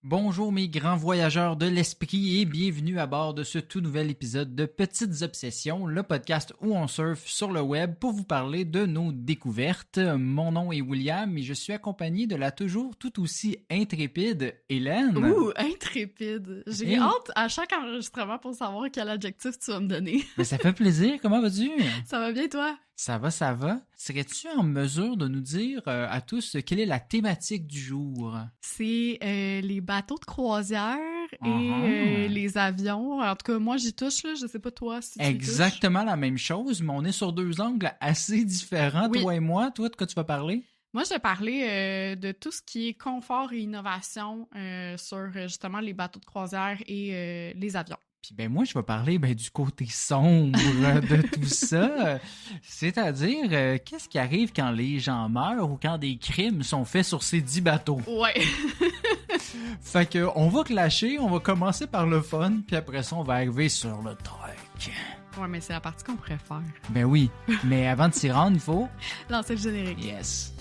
Bonjour mes grands voyageurs de l'esprit et bienvenue à bord de ce tout nouvel épisode de Petites Obsessions, le podcast où on surfe sur le web pour vous parler de nos découvertes. Mon nom est William et je suis accompagné de la toujours tout aussi intrépide Hélène. Ouh, intrépide. J'ai hâte à chaque enregistrement pour savoir quel adjectif tu vas me donner. Mais ça fait plaisir, comment vas-tu? Ça va bien toi? Ça va, ça va. Serais-tu en mesure de nous dire à tous quelle est la thématique du jour? C'est les bateaux de croisière et les avions. En tout cas, moi, j'y touche, là. Je sais pas toi si tu y touches. Exactement la même chose, mais on est sur deux angles assez différents, Oui. toi et moi. Toi, de quoi tu vas parler? Moi, je vais parler de tout ce qui est confort et innovation sur justement les bateaux de croisière et les avions. Puis moi, je vais parler du côté sombre de tout ça. C'est-à-dire, qu'est-ce qui arrive quand les gens meurent ou quand des crimes sont faits sur ces 10 bateaux? Ouais. Fait que on va clasher, on va commencer par le fun, puis après ça, on va arriver sur le truc. Ouais, mais c'est la partie qu'on préfère. Ben oui, mais avant de s'y rendre, il faut... Lancer le générique. Yes.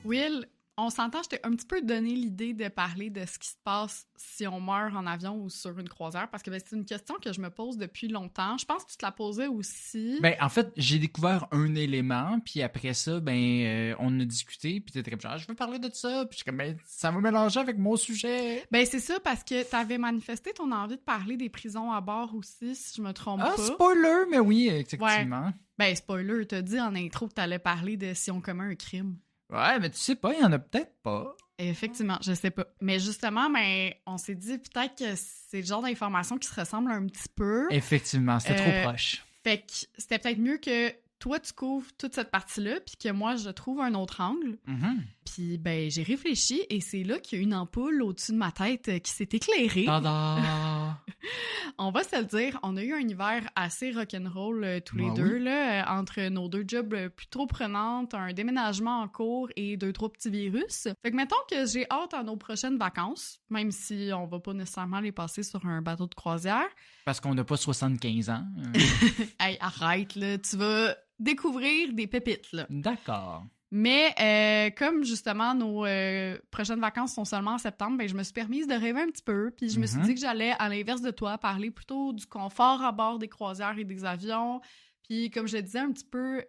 Will, on s'entend, je t'ai un petit peu donné l'idée de parler de ce qui se passe si on meurt en avion ou sur une croisière, parce que c'est une question que je me pose depuis longtemps. Je pense que tu te la posais aussi. En fait, j'ai découvert un élément, puis après ça, on a discuté, puis t'étais comme genre, je veux parler de ça, puis je suis comme, ça va mélanger avec mon sujet. C'est ça, parce que t'avais manifesté ton envie de parler des prisons à bord aussi, si je me trompe pas. Ah, spoiler, mais oui, effectivement. Ouais. Spoiler, t'as dit en intro que t'allais parler de si on commet un crime. Ouais, mais tu sais pas, il y en a peut-être pas. Effectivement, je sais pas. Mais justement, on s'est dit peut-être que c'est le genre d'information qui se ressemble un petit peu. Effectivement, c'était trop proche. Fait que c'était peut-être mieux que toi, tu couvres toute cette partie-là, puis que moi, je trouve un autre angle. Mm-hmm. Puis, j'ai réfléchi, et c'est là qu'il y a une ampoule au-dessus de ma tête qui s'est éclairée. Tada! On va se le dire, on a eu un hiver assez rock'n'roll tous les deux, là, entre nos deux jobs plus trop prenantes, un déménagement en cours et 2-3 petits virus. Fait que mettons que j'ai hâte à nos prochaines vacances, même si on va pas nécessairement les passer sur un bateau de croisière. Parce qu'on n'a pas 75 ans. Hey, arrête, là, tu vas découvrir des pépites, là. D'accord. Mais comme justement nos prochaines vacances sont seulement en septembre, je me suis permise de rêver un petit peu, puis je me suis dit que j'allais, à l'inverse de toi, parler plutôt du confort à bord des croisières et des avions, puis comme je le disais, un petit peu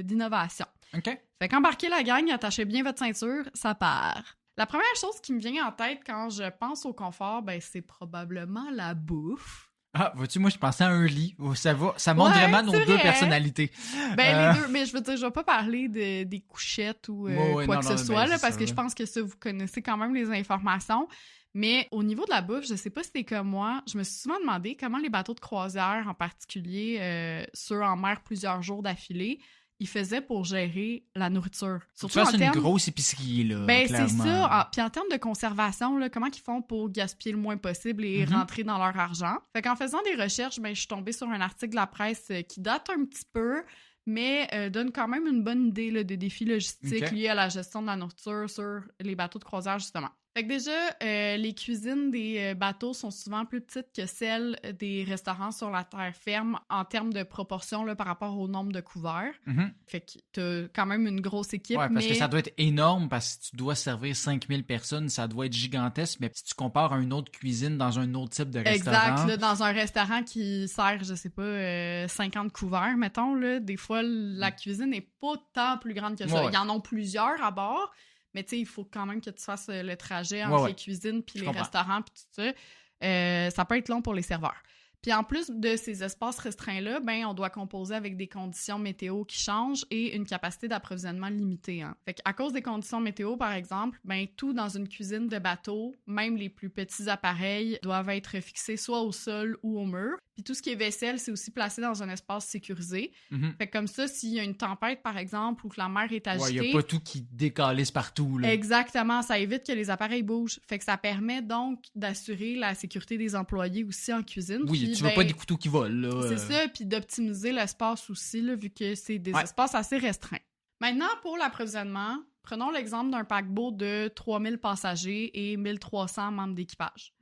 d'innovation. OK. Fait qu'embarquez la gang, attachez bien votre ceinture, ça part. La première chose qui me vient en tête quand je pense au confort, c'est probablement la bouffe. Ah, vois-tu, moi, je pensais à un lit. Ça montre vraiment nos deux personnalités. Les deux, mais je veux dire, je vais pas parler des couchettes ou quoi que ce soit, là, parce que je pense que ça, vous connaissez quand même les informations. Mais au niveau de la bouffe, je sais pas si t'es comme moi, je me suis souvent demandé comment les bateaux de croisière, en particulier ceux en mer plusieurs jours d'affilée, ils faisaient pour gérer la nourriture. Surtout en termes... une grosse épicerie, là, clairement. C'est ça. Puis en termes de conservation, là, comment ils font pour gaspiller le moins possible et rentrer dans leur argent? Fait qu'en faisant des recherches, je suis tombée sur un article de la presse qui date un petit peu, mais donne quand même une bonne idée là, de défis logistiques liés à la gestion de la nourriture sur les bateaux de croisière, justement. Fait que déjà, les cuisines des bateaux sont souvent plus petites que celles des restaurants sur la terre ferme en termes de proportion là, par rapport au nombre de couverts. Mm-hmm. Fait que t'as quand même une grosse équipe. Ouais, parce que ça doit être énorme parce que tu dois servir 5000 personnes, ça doit être gigantesque, mais si tu compares à une autre cuisine dans un autre type de restaurant... Exact, là, dans un restaurant qui sert, je sais pas, 50 couverts, mettons, là, des fois, la cuisine n'est pas tant plus grande que ça. Ouais. Ils en ont plusieurs à bord, mais tu sais, il faut quand même que tu fasses le trajet entre les cuisines puis les restaurants puis tout ça. Ça peut être long pour les serveurs. Puis en plus de ces espaces restreints-là, on doit composer avec des conditions météo qui changent et une capacité d'approvisionnement limitée. Hein. Fait qu'à cause des conditions météo, par exemple, tout dans une cuisine de bateau, même les plus petits appareils, doivent être fixés soit au sol ou au mur. Puis tout ce qui est vaisselle, c'est aussi placé dans un espace sécurisé. Mm-hmm. Fait que comme ça, s'il y a une tempête, par exemple, ou que la mer est agitée... il n'y a pas tout qui décalisse partout. Là. Exactement, ça évite que les appareils bougent. Fait que ça permet donc d'assurer la sécurité des employés aussi en cuisine. Oui, puis, tu veux pas des couteaux qui volent. Là. C'est ça, puis d'optimiser l'espace aussi, là, vu que c'est des espaces assez restreints. Maintenant, pour l'approvisionnement, Prenons l'exemple d'un paquebot de 3000 passagers et 1300 membres d'équipage.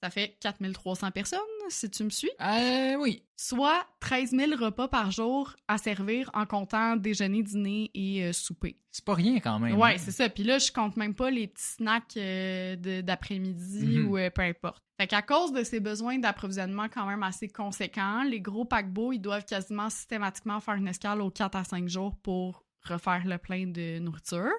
Ça fait 4300 personnes, si tu me suis. Oui. Soit 13 000 repas par jour à servir en comptant déjeuner, dîner et souper. C'est pas rien quand même. Ouais, c'est ça. Puis là, je compte même pas les petits snacks d'après-midi ou peu importe. Fait qu'à cause de ces besoins d'approvisionnement quand même assez conséquents, les gros paquebots, ils doivent quasiment systématiquement faire une escale aux 4 à 5 jours pour refaire le plein de nourriture.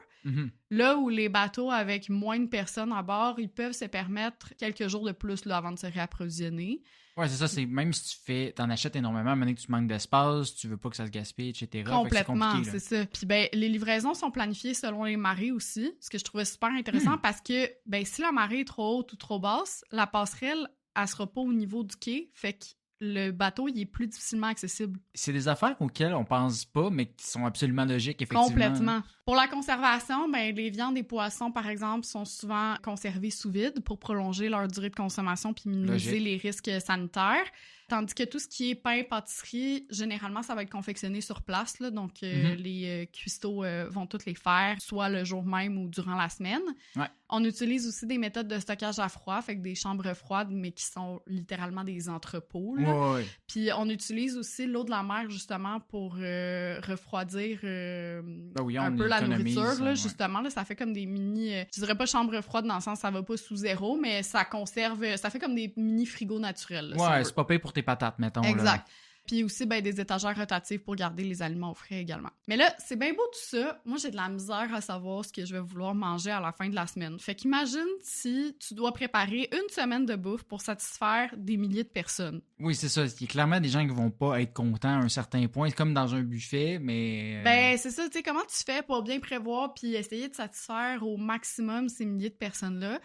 Là où les bateaux avec moins de personnes à bord, ils peuvent se permettre quelques jours de plus là, avant de se réapprovisionner. Ouais, c'est ça. C'est même si t'en achètes énormément, à un moment donné que tu manques d'espace, tu veux pas que ça se gaspille, etc. Complètement, c'est ça. Puis les livraisons sont planifiées selon les marées aussi, ce que je trouvais super intéressant parce que si la marée est trop haute ou trop basse, la passerelle, elle sera pas au niveau du quai, fait que le bateau, il est plus difficilement accessible. C'est des affaires auxquelles on pense pas, mais qui sont absolument logiques, effectivement. Complètement. Pour la conservation, les viandes et poissons, par exemple, sont souvent conservés sous vide pour prolonger leur durée de consommation puis minimiser les risques sanitaires. Tandis que tout ce qui est pain, pâtisserie, généralement, ça va être confectionné sur place. Là, donc, les cuistots vont tous les faire, soit le jour même ou durant la semaine. Ouais. On utilise aussi des méthodes de stockage à froid, fait que des chambres froides, mais qui sont littéralement des entrepôts. Là. Ouais. Puis, on utilise aussi l'eau de la mer, justement, pour refroidir un peu la nourriture. Là, justement, là, ça fait comme des mini... je dirais pas chambre froide dans le sens ça va pas sous zéro, mais ça conserve... Ça fait comme des mini frigos naturels. Là, c'est pas payé pour tes patates, mettons. Exact. Là. Puis aussi, des étagères rotatives pour garder les aliments au frais également. Mais là, c'est bien beau tout ça. Moi, j'ai de la misère à savoir ce que je vais vouloir manger à la fin de la semaine. Fait qu'imagine si tu dois préparer une semaine de bouffe pour satisfaire des milliers de personnes. Oui, c'est ça. Il y a clairement des gens qui vont pas être contents à un certain point. C'est comme dans un buffet, mais... c'est ça. Tu sais, comment tu fais pour bien prévoir puis essayer de satisfaire au maximum ces milliers de personnes-là?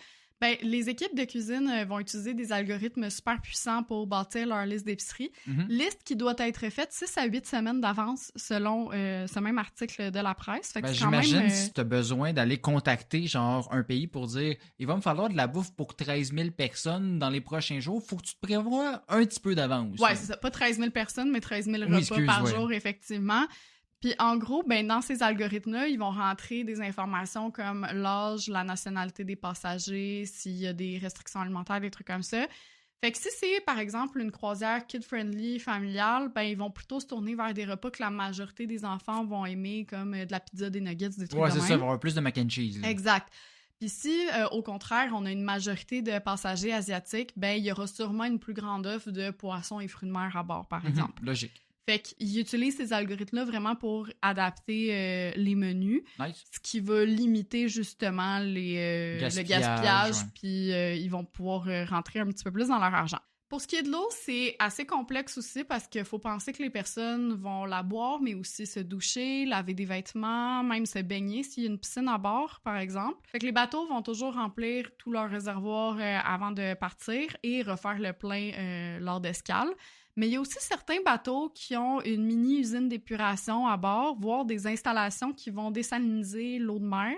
Les équipes de cuisine vont utiliser des algorithmes super puissants pour bâtir leur liste d'épicerie. Liste qui doit être faite 6 à 8 semaines d'avance selon ce même article de la presse. Fait que j'imagine si tu as besoin d'aller contacter genre un pays pour dire « Il va me falloir de la bouffe pour 13 000 personnes dans les prochains jours. » Faut que tu te prévois un petit peu d'avance. Ouais, c'est ça. Pas 13 000 personnes, mais 13 000 repas par jour, effectivement. Puis en gros, dans ces algorithmes-là, ils vont rentrer des informations comme l'âge, la nationalité des passagers, s'il y a des restrictions alimentaires, des trucs comme ça. Fait que si c'est, par exemple, une croisière kid-friendly, familiale, ils vont plutôt se tourner vers des repas que la majorité des enfants vont aimer, comme de la pizza, des nuggets, des trucs de même. Ouais, c'est ça, il va y avoir plus de mac and cheese. Là. Exact. Puis si, au contraire, on a une majorité de passagers asiatiques, il y aura sûrement une plus grande offre de poissons et fruits de mer à bord, par exemple. Logique. Fait qu'ils utilisent ces algorithmes-là vraiment pour adapter les menus, ce qui va limiter justement le gaspillage, puis ils vont pouvoir rentrer un petit peu plus dans leur argent. Pour ce qui est de l'eau, c'est assez complexe aussi parce qu'il faut penser que les personnes vont la boire, mais aussi se doucher, laver des vêtements, même se baigner s'il y a une piscine à bord, par exemple. Fait que les bateaux vont toujours remplir tous leurs réservoirs avant de partir et refaire le plein lors d'escale. Mais il y a aussi certains bateaux qui ont une mini-usine d'épuration à bord, voire des installations qui vont désaliniser l'eau de mer,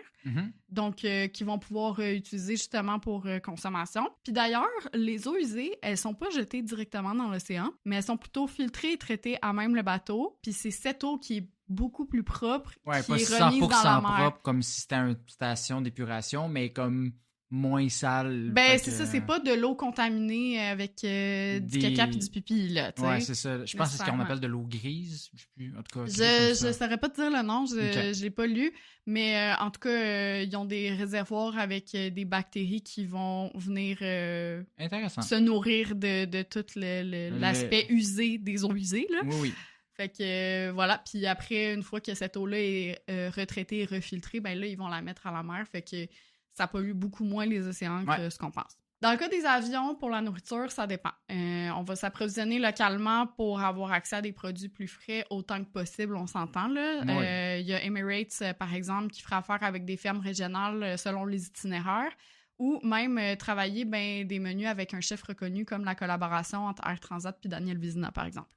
donc qui vont pouvoir utiliser justement pour consommation. Puis d'ailleurs, les eaux usées, elles sont pas jetées directement dans l'océan, mais elles sont plutôt filtrées et traitées à même le bateau. Puis c'est cette eau qui est beaucoup plus propre, qui est remise dans la mer. Propre, comme si c'était une station d'épuration, mais comme... moins sale. C'est ça, c'est pas de l'eau contaminée avec du caca et du pipi, là, tu sais. Ouais, c'est ça. Je pense que c'est ce qu'on appelle de l'eau grise. Je sais plus, en tout cas. Je saurais pas te dire le nom, je l'ai pas lu, mais en tout cas, ils ont des réservoirs avec des bactéries qui vont venir se nourrir de tout l'aspect usé des eaux usées, là. Oui. Fait que voilà, puis après, une fois que cette eau-là est retraitée et refiltrée, là, ils vont la mettre à la mer, fait que ça pollue beaucoup moins les océans que ce qu'on pense. Dans le cas des avions, pour la nourriture, ça dépend. On va s'approvisionner localement pour avoir accès à des produits plus frais autant que possible, on s'entend. Là. Il y a Emirates, par exemple, qui fera affaire avec des fermes régionales selon les itinéraires ou même travailler des menus avec un chef reconnu comme la collaboration entre Air Transat puis Daniel Vizina, par exemple.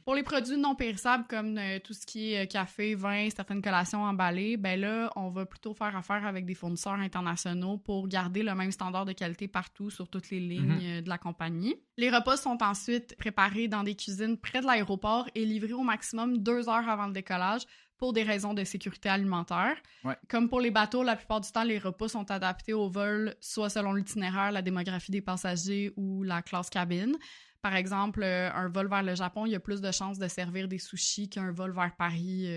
Pour les produits non périssables comme tout ce qui est café, vin, certaines collations emballées, là, on va plutôt faire affaire avec des fournisseurs internationaux pour garder le même standard de qualité partout sur toutes les lignes de la compagnie. Les repas sont ensuite préparés dans des cuisines près de l'aéroport et livrés au maximum 2 heures avant le décollage pour des raisons de sécurité alimentaire. Ouais. Comme pour les bateaux, la plupart du temps, les repas sont adaptés au vol, soit selon l'itinéraire, la démographie des passagers ou la classe cabine. Par exemple, un vol vers le Japon, il y a plus de chances de servir des sushis qu'un vol vers Paris.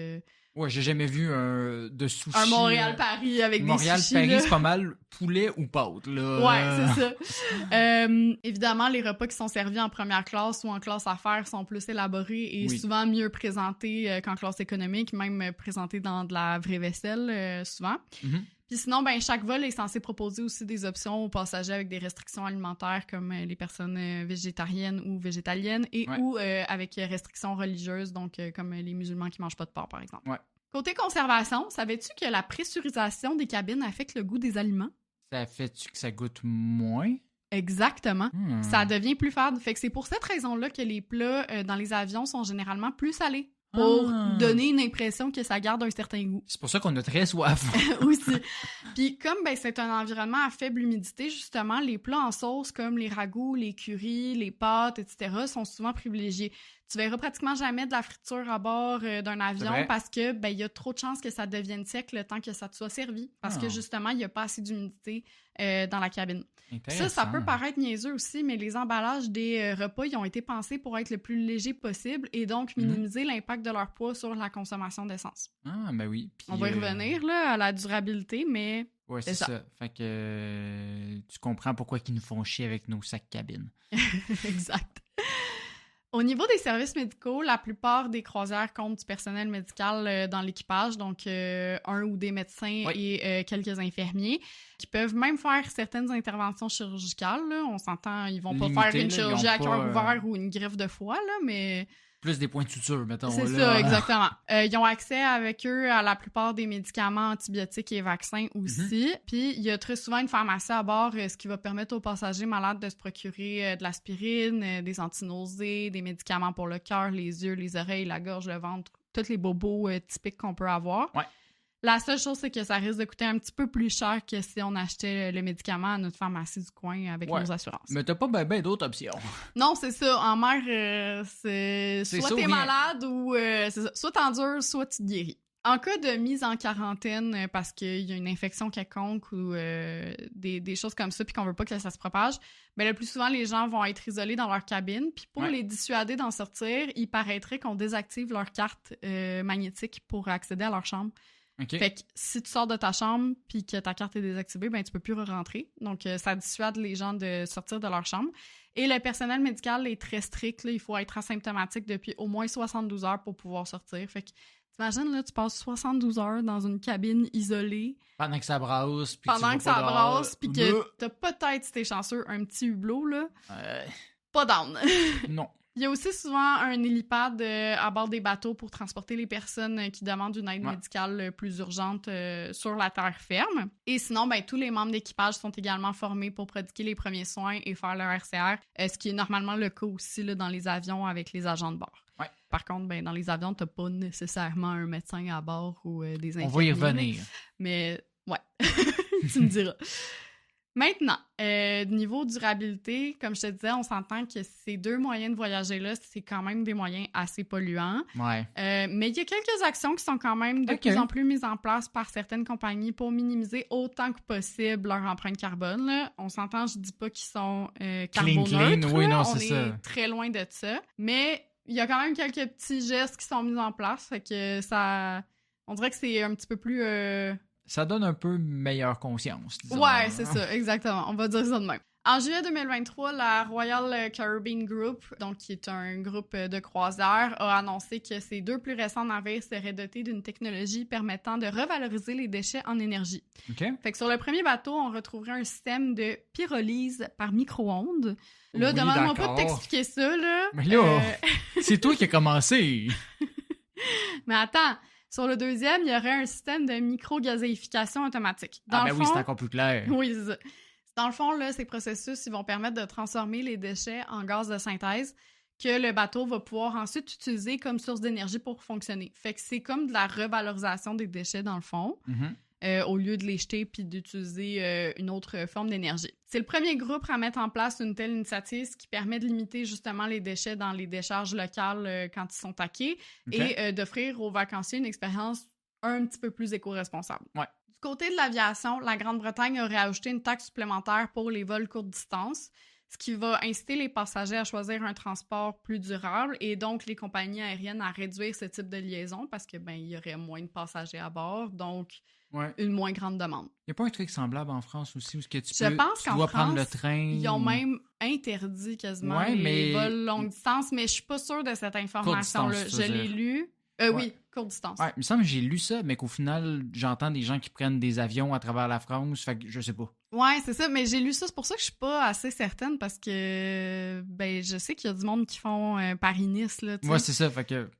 Ouais, j'ai jamais vu de sushi. Un Montréal-Paris avec des sushis. Montréal-Paris, c'est pas mal poulet ou pâte, là. Ouais, c'est ça. Évidemment, les repas qui sont servis en première classe ou en classe affaires sont plus élaborés et souvent mieux présentés qu'en classe économique, même présentés dans de la vraie vaisselle, souvent. Mm-hmm. Puis sinon, ben chaque vol est censé proposer aussi des options aux passagers avec des restrictions alimentaires comme les personnes végétariennes ou végétaliennes et ou avec restrictions religieuses, donc comme les musulmans qui mangent pas de porc, par exemple. Ouais. Côté conservation, savais-tu que la pressurisation des cabines affecte le goût des aliments? Ça fait-tu que ça goûte moins? Exactement. Ça devient plus fade. Fait que c'est pour cette raison-là que les plats dans les avions sont généralement plus salés. Pour donner une impression que ça garde un certain goût. C'est pour ça qu'on a très soif. Aussi. Puis comme c'est un environnement à faible humidité, justement, les plats en sauce comme les ragoûts, les currys, les pâtes, etc. sont souvent privilégiés. Tu verras pratiquement jamais de la friture à bord d'un avion parce que il y a trop de chances que ça devienne sec le temps que ça te soit servi. Parce que justement, il n'y a pas assez d'humidité dans la cabine. Ça peut paraître niaiseux aussi, mais les emballages des repas, ils ont été pensés pour être le plus léger possible et donc minimiser l'impact de leur poids sur la consommation d'essence. Ah, ben oui. Puis, on va y revenir là, à la durabilité, mais... Ouais, c'est ça. Fait que tu comprends pourquoi ils nous font chier avec nos sacs cabines. Exact. Au niveau des services médicaux, la plupart des croisières comptent du personnel médical dans l'équipage, donc un ou des médecins et quelques infirmiers qui peuvent même faire certaines interventions chirurgicales. Là. On s'entend, ils vont pas faire une chirurgie à cœur ouvert ou une greffe de foie, là, mais... Plus des points de suture, mettons. C'est ça, exactement. Ils ont accès avec eux à la plupart des médicaments antibiotiques et vaccins aussi. Puis, il y a très souvent une pharmacie à bord, ce qui va permettre aux passagers malades de se procurer de l'aspirine, des antinausées, des médicaments pour le cœur, les yeux, les oreilles, la gorge, le ventre, tous les bobos typiques qu'on peut avoir. Ouais. La seule chose, c'est que ça risque de coûter un petit peu plus cher que si on achetait le médicament à notre pharmacie du coin avec nos assurances. Mais t'as pas ben d'autres options. Non, c'est ça. En mer, c'est soit t'es malade ou c'est ça. Soit t'endures, soit tu te guéris. En cas de mise en quarantaine parce qu'il y a une infection quelconque ou des choses comme ça puis qu'on veut pas que ça se propage, mais le plus souvent, les gens vont être isolés dans leur cabine. Puis pour les dissuader d'en sortir, il paraîtrait qu'on désactive leur carte magnétique pour accéder à leur chambre. Okay. Fait que si tu sors de ta chambre puis que ta carte est désactivée, tu peux plus re-rentrer. Donc, ça dissuade les gens de sortir de leur chambre. Et le personnel médical est très strict. Là. Il faut être asymptomatique depuis au moins 72 heures pour pouvoir sortir. Fait que t'imagines, là, tu passes 72 heures dans une cabine isolée. Pendant que ça brasse. Pendant que ça brasse, puis que t'as peut-être, si t'es chanceux, un petit hublot, là. Pas down. Non. Il y a aussi souvent un hélipad à bord des bateaux pour transporter les personnes qui demandent une aide médicale plus urgente sur la terre ferme. Et sinon, tous les membres d'équipage sont également formés pour prodiguer les premiers soins et faire leur RCR, ce qui est normalement le cas aussi là, dans les avions avec les agents de bord. Ouais. Par contre, dans les avions, t'as pas nécessairement un médecin à bord ou des infirmiers. On va y revenir. Mais, tu me diras. Maintenant, niveau durabilité, comme je te disais, on s'entend que ces deux moyens de voyager-là, c'est quand même des moyens assez polluants. Ouais. Mais il y a quelques actions qui sont quand même de plus en plus mises en place par certaines compagnies pour minimiser autant que possible leur empreinte carbone. Là. On s'entend, je dis pas qu'ils sont carboneutres. Oui, non, on c'est ça. Très loin de ça. Mais il y a quand même quelques petits gestes qui sont mis en place. Fait que ça... On dirait que c'est un petit peu plus... Ça donne un peu meilleure conscience. Disons. Ouais, c'est ça, exactement. On va dire ça de même. En juillet 2023, la Royal Caribbean Group, donc qui est un groupe de croisières, a annoncé que ses deux plus récents navires seraient dotés d'une technologie permettant de revaloriser les déchets en énergie. Okay. Fait que sur le premier bateau, on retrouverait un système de pyrolyse par micro-ondes. Là, demande-moi pas de t'expliquer ça, là. Mais là, c'est toi qui as commencé. Mais attends. Sur le deuxième, il y aurait un système de micro-gazéification automatique. Oui, c'est encore plus clair. Oui, c'est ça. Dans le fond, là, ces processus ils vont permettre de transformer les déchets en gaz de synthèse que le bateau va pouvoir ensuite utiliser comme source d'énergie pour fonctionner. Fait que c'est comme de la revalorisation des déchets, dans le fond. au lieu de les jeter puis d'utiliser une autre forme d'énergie. C'est le premier groupe à mettre en place une telle initiative, ce qui permet de limiter justement les déchets dans les décharges locales quand ils sont taqués et d'offrir aux vacanciers une expérience un petit peu plus éco-responsable. Ouais. Du côté de l'aviation, la Grande-Bretagne aurait ajouté une taxe supplémentaire pour les vols courte distance, ce qui va inciter les passagers à choisir un transport plus durable et donc les compagnies aériennes à réduire ce type de liaison parce que il y aurait moins de passagers à bord, donc une moins grande demande. Il n'y a pas un truc semblable en France aussi où tu dois prendre le train? Ils ont même interdit quasiment les vols longue distance, mais je suis pas sûre de cette information-là. Je l'ai lu. Oui, courte distance. Ouais, il me semble que j'ai lu ça, mais qu'au final, j'entends des gens qui prennent des avions à travers la France, fait que je sais pas. Ouais, c'est ça, mais j'ai lu ça, c'est pour ça que je suis pas assez certaine, parce que je sais qu'il y a du monde qui font Paris-Nice, là, tu sais. Ouais, c'est ça, fait que...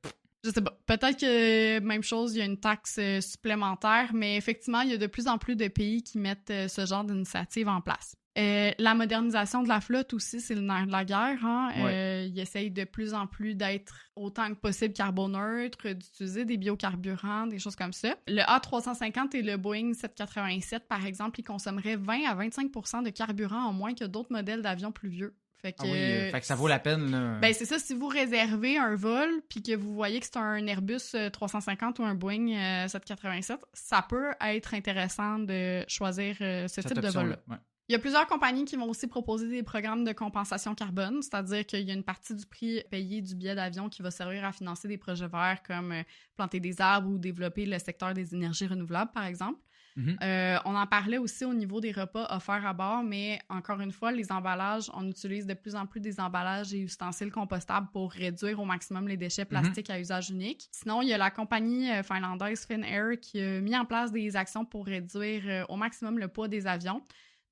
Je sais pas, peut-être que, même chose, il y a une taxe supplémentaire, mais effectivement, il y a de plus en plus de pays qui mettent ce genre d'initiative en place. La modernisation de la flotte aussi, c'est le nerf de la guerre. Hein? Ils essayent de plus en plus d'être autant que possible carboneutre, d'utiliser des biocarburants, des choses comme ça. Le A350 et le Boeing 787, par exemple, ils consommeraient 20 à 25% de carburant en moins que d'autres modèles d'avions plus vieux. Fait que, fait que ça vaut la peine, là. C'est ça, si vous réservez un vol puis que vous voyez que c'est un Airbus 350 ou un Boeing 787, ça peut être intéressant de choisir ce type de vol-là. Ouais. Il y a plusieurs compagnies qui vont aussi proposer des programmes de compensation carbone, c'est-à-dire qu'il y a une partie du prix payé du billet d'avion qui va servir à financer des projets verts comme planter des arbres ou développer le secteur des énergies renouvelables, par exemple. On en parlait aussi au niveau des repas offerts à bord, mais encore une fois, les emballages, on utilise de plus en plus des emballages et ustensiles compostables pour réduire au maximum les déchets plastiques à usage unique. Sinon, il y a la compagnie finlandaise Finnair qui a mis en place des actions pour réduire au maximum le poids des avions.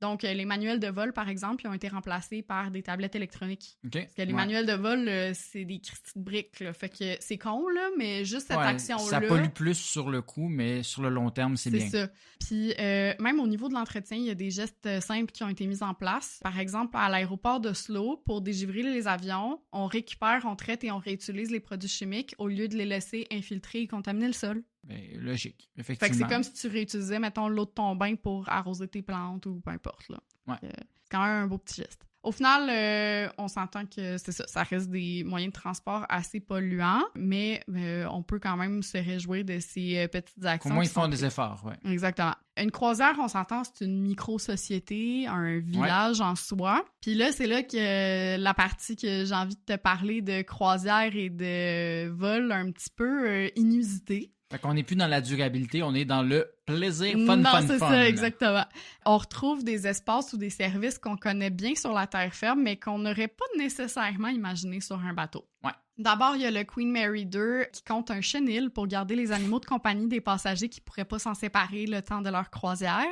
Donc, les manuels de vol, par exemple, ils ont été remplacés par des tablettes électroniques. Parce que les manuels de vol, c'est des cristis de briques, là. Fait que c'est con, là, mais juste cette action-là... Ça pollue plus sur le coup, mais sur le long terme, c'est bien. C'est ça. Puis, même au niveau de l'entretien, il y a des gestes simples qui ont été mis en place. Par exemple, à l'aéroport d'Oslo, pour dégivrer les avions, on récupère, on traite et on réutilise les produits chimiques au lieu de les laisser infiltrer et contaminer le sol. Logique, effectivement. Fait que c'est comme si tu réutilisais, mettons, l'eau de ton bain pour arroser tes plantes ou peu importe, là. C'est quand même un beau petit geste. Au final, on s'entend que c'est ça, ça reste des moyens de transport assez polluants, mais on peut quand même se réjouir de ces petites actions. Au moins, ils font des efforts, oui. Exactement. Une croisière, on s'entend, c'est une micro-société, un village en soi. Puis là, c'est là que la partie que j'ai envie de te parler de croisière et de vol un petit peu inusité. Fait qu'on n'est plus dans la durabilité, on est dans le plaisir, fun. Non, c'est ça, exactement. On retrouve des espaces ou des services qu'on connaît bien sur la terre ferme, mais qu'on n'aurait pas nécessairement imaginé sur un bateau. Ouais. D'abord, il y a le Queen Mary 2 qui compte un chenil pour garder les animaux de compagnie des passagers qui pourraient pas s'en séparer le temps de leur croisière.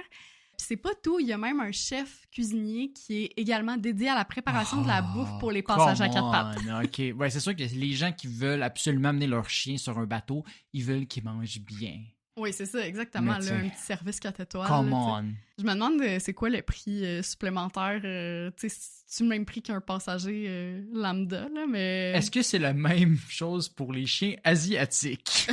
Puis c'est pas tout, il y a même un chef cuisinier qui est également dédié à la préparation de la bouffe pour les passagers à quatre pattes. OK. Ouais, c'est sûr que les gens qui veulent absolument amener leur chien sur un bateau, ils veulent qu'ils mangent bien. Oui, c'est ça, exactement. Là, un petit service 4 étoiles. Come on. Je me demande c'est quoi le prix supplémentaire. C'est-tu le même prix qu'un passager lambda, là, mais... Est-ce que c'est la même chose pour les chiens asiatiques?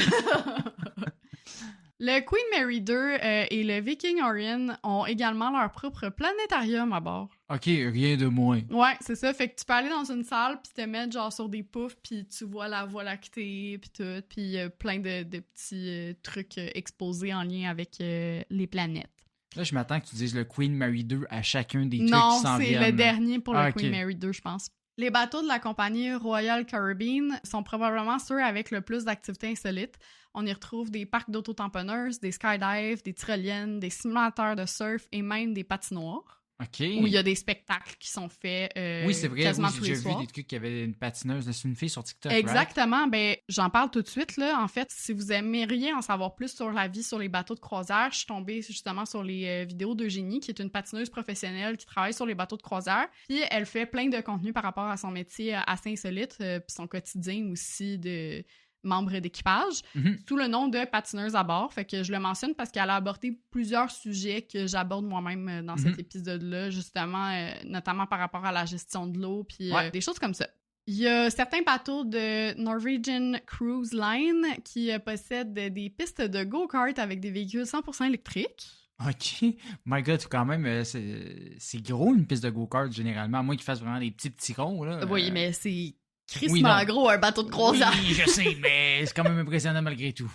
Le Queen Mary 2 et le Viking Orion ont également leur propre planétarium à bord. OK, rien de moins. Ouais, c'est ça. Fait que tu peux aller dans une salle puis te mettre genre sur des poufs puis tu vois la Voie lactée puis tout. Puis plein de petits trucs exposés en lien avec les planètes. Là, je m'attends que tu dises le Queen Mary 2 à chacun des trucs qui s'en viennent. Non, c'est le dernier pour le Queen Mary 2, je pense. Les bateaux de la compagnie Royal Caribbean sont probablement ceux avec le plus d'activités insolites. On y retrouve des parcs d'auto-tamponneuses, des skydives, des tyroliennes, des simulateurs de surf et même des patinoires. OK. Où il y a des spectacles qui sont faits oui, c'est vrai, quasiment tous les soirs. J'ai vu des trucs qui avaient une patineuse. C'est une fille sur TikTok, exactement. Ben, j'en parle tout de suite, là. En fait, si vous aimeriez en savoir plus sur la vie sur les bateaux de croisière, je suis tombée justement sur les vidéos d'Eugénie, qui est une patineuse professionnelle qui travaille sur les bateaux de croisière. Puis elle fait plein de contenu par rapport à son métier assez insolite, puis son quotidien aussi de membre d'équipage, sous le nom de patineuse à bord. Fait que je le mentionne parce qu'elle a abordé plusieurs sujets que j'aborde moi-même dans cet épisode-là, justement, notamment par rapport à la gestion de l'eau, puis des choses comme ça. Il y a certains bateaux de Norwegian Cruise Line qui possèdent des pistes de go-kart avec des véhicules 100% électriques. OK. My God, quand même, c'est gros une piste de go-kart, généralement, à moins qu'ils fassent vraiment des petits ronds, là. Oui, mais c'est crissement gros, un bateau de croisière. Oui, je sais, mais c'est quand même impressionnant malgré tout.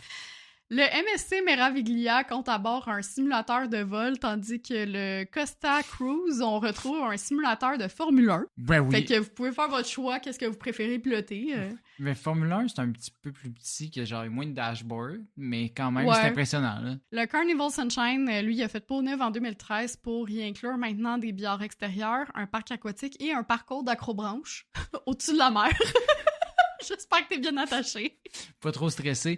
Le MSC Meraviglia compte à bord un simulateur de vol, tandis que le Costa Cruise, on retrouve un simulateur de Formule 1. Ben oui. Fait que vous pouvez faire votre choix, qu'est-ce que vous préférez piloter. Mais Formule 1, c'est un petit peu plus petit, que genre moins de dashboard, mais quand même, c'est impressionnant. Là. Le Carnival Sunshine, lui, il a fait peau neuve en 2013 pour y inclure maintenant des billards extérieurs, un parc aquatique et un parcours d'acrobranche au-dessus de la mer. J'espère que t'es bien attaché. Pas trop stressé.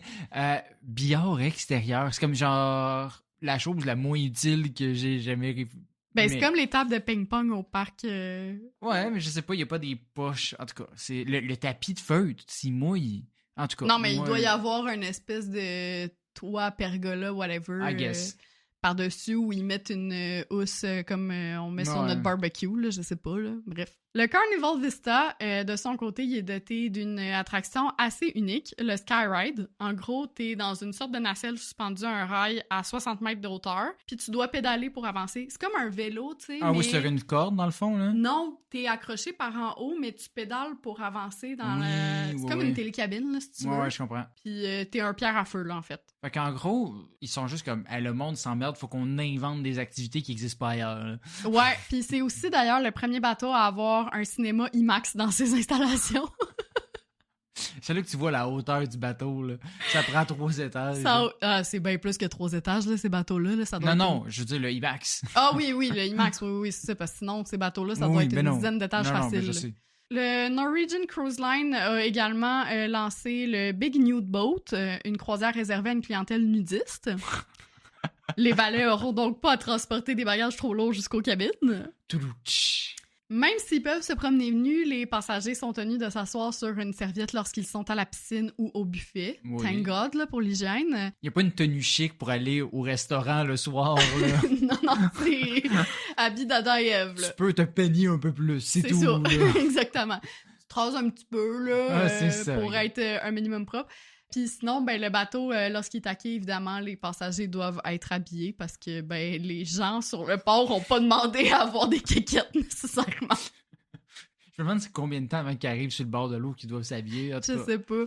Billard extérieur, c'est comme genre la chose la moins utile que j'ai jamais... C'est comme les tables de ping-pong au parc. Ouais, mais je sais pas, il y a pas des poches. En tout cas, c'est le tapis de feutre, s'il mouille. En tout cas. Non, mais il doit y avoir une espèce de toit, pergola, whatever. I guess. Par-dessus où ils mettent une housse comme on met sur notre barbecue, là, je sais pas, là. Bref. Le Carnival Vista, de son côté, il est doté d'une attraction assez unique, le Skyride. En gros, t'es dans une sorte de nacelle suspendue à un rail à 60 mètres de hauteur, puis tu dois pédaler pour avancer. C'est comme un vélo, tu sais. Ah oui, sur une corde, dans le fond, là? Non, t'es accroché par en haut, mais tu pédales pour avancer dans C'est comme une télécabine, là, si tu veux. Ouais, je comprends. Puis t'es un pierre à feu, là, en fait. Fait qu'en gros, ils sont juste comme, le monde s'emmerde, faut qu'on invente des activités qui existent pas ailleurs. Là. Ouais, puis c'est aussi d'ailleurs le premier bateau à avoir un cinéma IMAX dans ses installations. C'est là que tu vois la hauteur du bateau, là. Ça prend 3 étages. C'est bien plus que 3 étages, là, ces bateaux-là. Là, ça doit non, je veux dire le IMAX. Ah oui, le IMAX, oui, c'est ça, parce que sinon, ces bateaux-là, ça doit être une dizaine d'étages faciles. Je sais. Le Norwegian Cruise Line a également lancé le Big Nude Boat, une croisière réservée à une clientèle nudiste. Les valets auront donc pas à transporter des bagages trop lourds jusqu'aux cabines. Même s'ils peuvent se promener nus, les passagers sont tenus de s'asseoir sur une serviette lorsqu'ils sont à la piscine ou au buffet. Oui. Thank God, là, pour l'hygiène. Il n'y a pas une tenue chic pour aller au restaurant le soir, là. non, c'est habit d'Adam et Ève, là. Tu peux te peigner un peu plus, c'est tout. C'est ça, exactement. Tu te rases un petit peu, là, pour être un minimum propre. Puis sinon, le bateau, lorsqu'il est taqué, évidemment, les passagers doivent être habillés parce que, les gens sur le port n'ont pas demandé à avoir des kékettes, nécessairement. Je me demande c'est combien de temps avant qu'ils arrivent sur le bord de l'eau qu'ils doivent s'habiller. Je sais pas.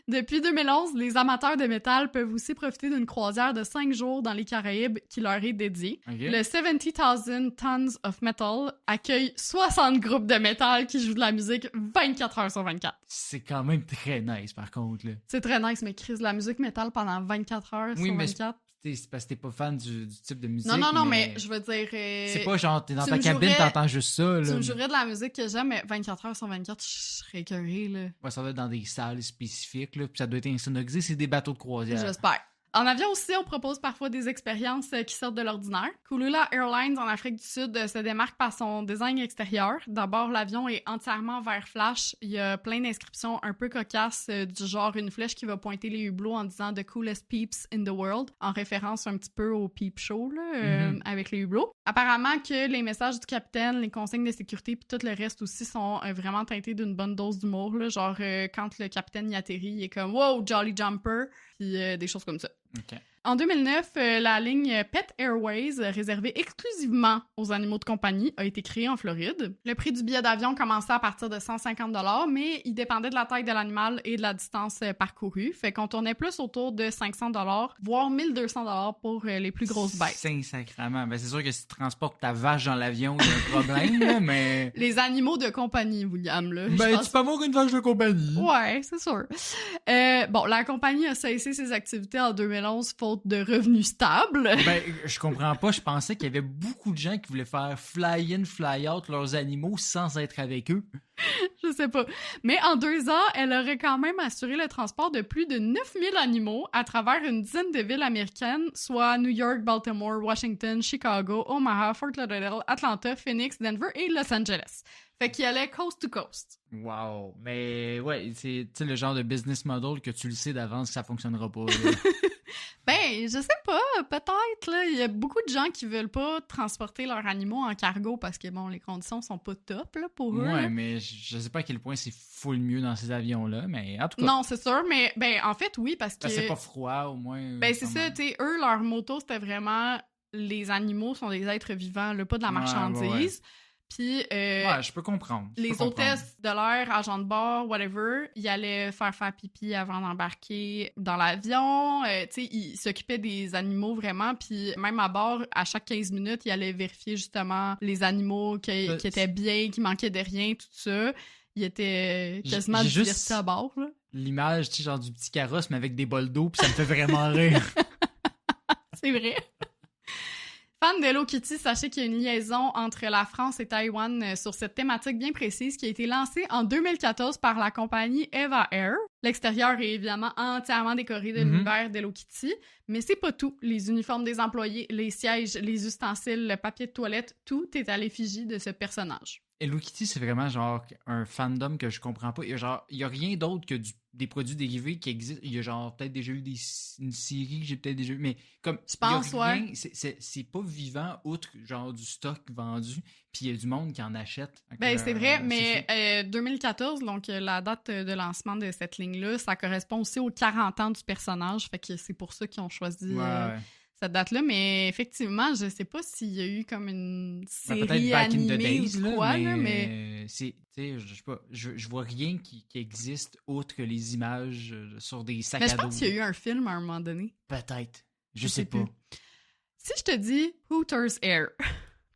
Depuis 2011, les amateurs de métal peuvent aussi profiter d'une croisière de 5 jours dans les Caraïbes qui leur est dédiée. Okay. Le 70,000 Tons of Metal accueille 60 groupes de métal qui jouent de la musique 24 heures sur 24. C'est quand même très nice, par contre. Là. C'est très nice, mais Chris, la musique métal pendant 24 heures sur 24... C'est parce que t'es pas fan du type de musique. Non, mais je veux dire... c'est pas genre, t'es dans ta cabine, t'entends juste ça, là. Tu me jouerais de la musique que j'aime, mais 24 heures sur 24, je serais écœurée, là. Ouais, ça doit être dans des salles spécifiques, là, puis ça doit être insonorisé, c'est des bateaux de croisière. J'espère. En avion aussi, on propose parfois des expériences qui sortent de l'ordinaire. Kulula Airlines en Afrique du Sud se démarque par son design extérieur. D'abord, l'avion est entièrement vert flash. Il y a plein d'inscriptions un peu cocasses du genre une flèche qui va5ointer les hublots en disant « The coolest peeps in the world », en référence un petit peu au peep show là, avec les hublots. Apparemment que les messages du capitaine, les consignes de sécurité puis tout le reste aussi sont vraiment teintés d'une bonne dose d'humour. Là, genre quand le capitaine y atterrit, il est comme « Wow, Jolly Jumper », puis des choses comme ça. Okay. En 2009, la ligne Pet Airways, réservée exclusivement aux animaux de compagnie, a été créée en Floride. Le prix du billet d'avion commençait à partir de 150 $, mais il dépendait de la taille de l'animal et de la distance parcourue. Fait qu'on tournait plus autour de 500 $, voire 1200 $ pour les plus grosses bêtes. C'est sacrément. C'est sûr que si tu transportes ta vache dans l'avion, il y a un problème, là, mais... Les animaux de compagnie, William, là. Tu peux avoir une vache de compagnie. Ouais, c'est sûr. La compagnie a cessé ses activités en 2011, faute de revenus stables. Je comprends pas. Je pensais qu'il y avait beaucoup de gens qui voulaient faire fly-in, fly-out leurs animaux sans être avec eux. Je sais pas. Mais en 2 ans, elle aurait quand même assuré le transport de plus de 9000 animaux à travers une dizaine de villes américaines, soit New York, Baltimore, Washington, Chicago, Omaha, Fort Lauderdale, Atlanta, Phoenix, Denver et Los Angeles. Fait qu'il allait coast to coast. Wow. Mais ouais, c'est le genre de business model que tu le sais d'avance que ça fonctionnera pas. Je sais pas, peut-être, là. Il y a beaucoup de gens qui veulent pas transporter leurs animaux en cargo parce que, les conditions sont pas top, là, pour eux. Ouais, là. mais je sais pas à quel point c'est full mieux dans ces avions-là, mais en tout cas... Non, c'est sûr, mais en fait, oui, parce que... c'est pas froid, au moins. C'est ça, tu sais, eux, leur motto, c'était vraiment les animaux sont des êtres vivants, là, pas de la marchandise. Puis, je peux comprendre. Les hôtesses de l'air, agents de bord, whatever, ils allaient faire pipi avant d'embarquer dans l'avion. Tu sais, ils s'occupaient des animaux vraiment. Puis même à bord, à chaque 15 minutes, ils allaient vérifier justement les animaux qui étaient bien, qui manquaient de rien, tout ça. Ils étaient quasiment divertis à bord, là. L'image, tu sais, genre du petit carrosse, mais avec des bols d'eau, puis ça me fait vraiment rire. C'est vrai. Fan de Hello Kitty, sachez qu'il y a une liaison entre la France et Taïwan sur cette thématique bien précise qui a été lancée en 2014 par la compagnie Eva Air. L'extérieur est évidemment entièrement décoré de l'univers d'Hello Kitty, mais c'est pas tout. Les uniformes des employés, les sièges, les ustensiles, le papier de toilette, tout est à l'effigie de ce personnage. Hello Kitty, c'est vraiment genre un fandom que je comprends pas. Il y a rien d'autre que des produits dérivés qui existent. Il y a genre peut-être déjà eu une série que j'ai peut-être déjà eu, mais comme je pense, rien, c'est pas vivant outre genre du stock vendu, puis il y a du monde qui en achète. C'est vrai, mais 2014, donc la date de lancement de cette ligne-là, ça correspond aussi aux 40 ans du personnage, fait que c'est pour ça qu'ils ont choisi cette date-là, mais effectivement, je sais pas s'il y a eu comme une série animée ou quoi, mais c'est, tu sais, je sais pas, je vois rien qui existe autre que les images sur des sacs à dos. Mais je pense qu'il y a eu un film à un moment donné. Peut-être. Je sais pas. Si je te dis Hooters Air,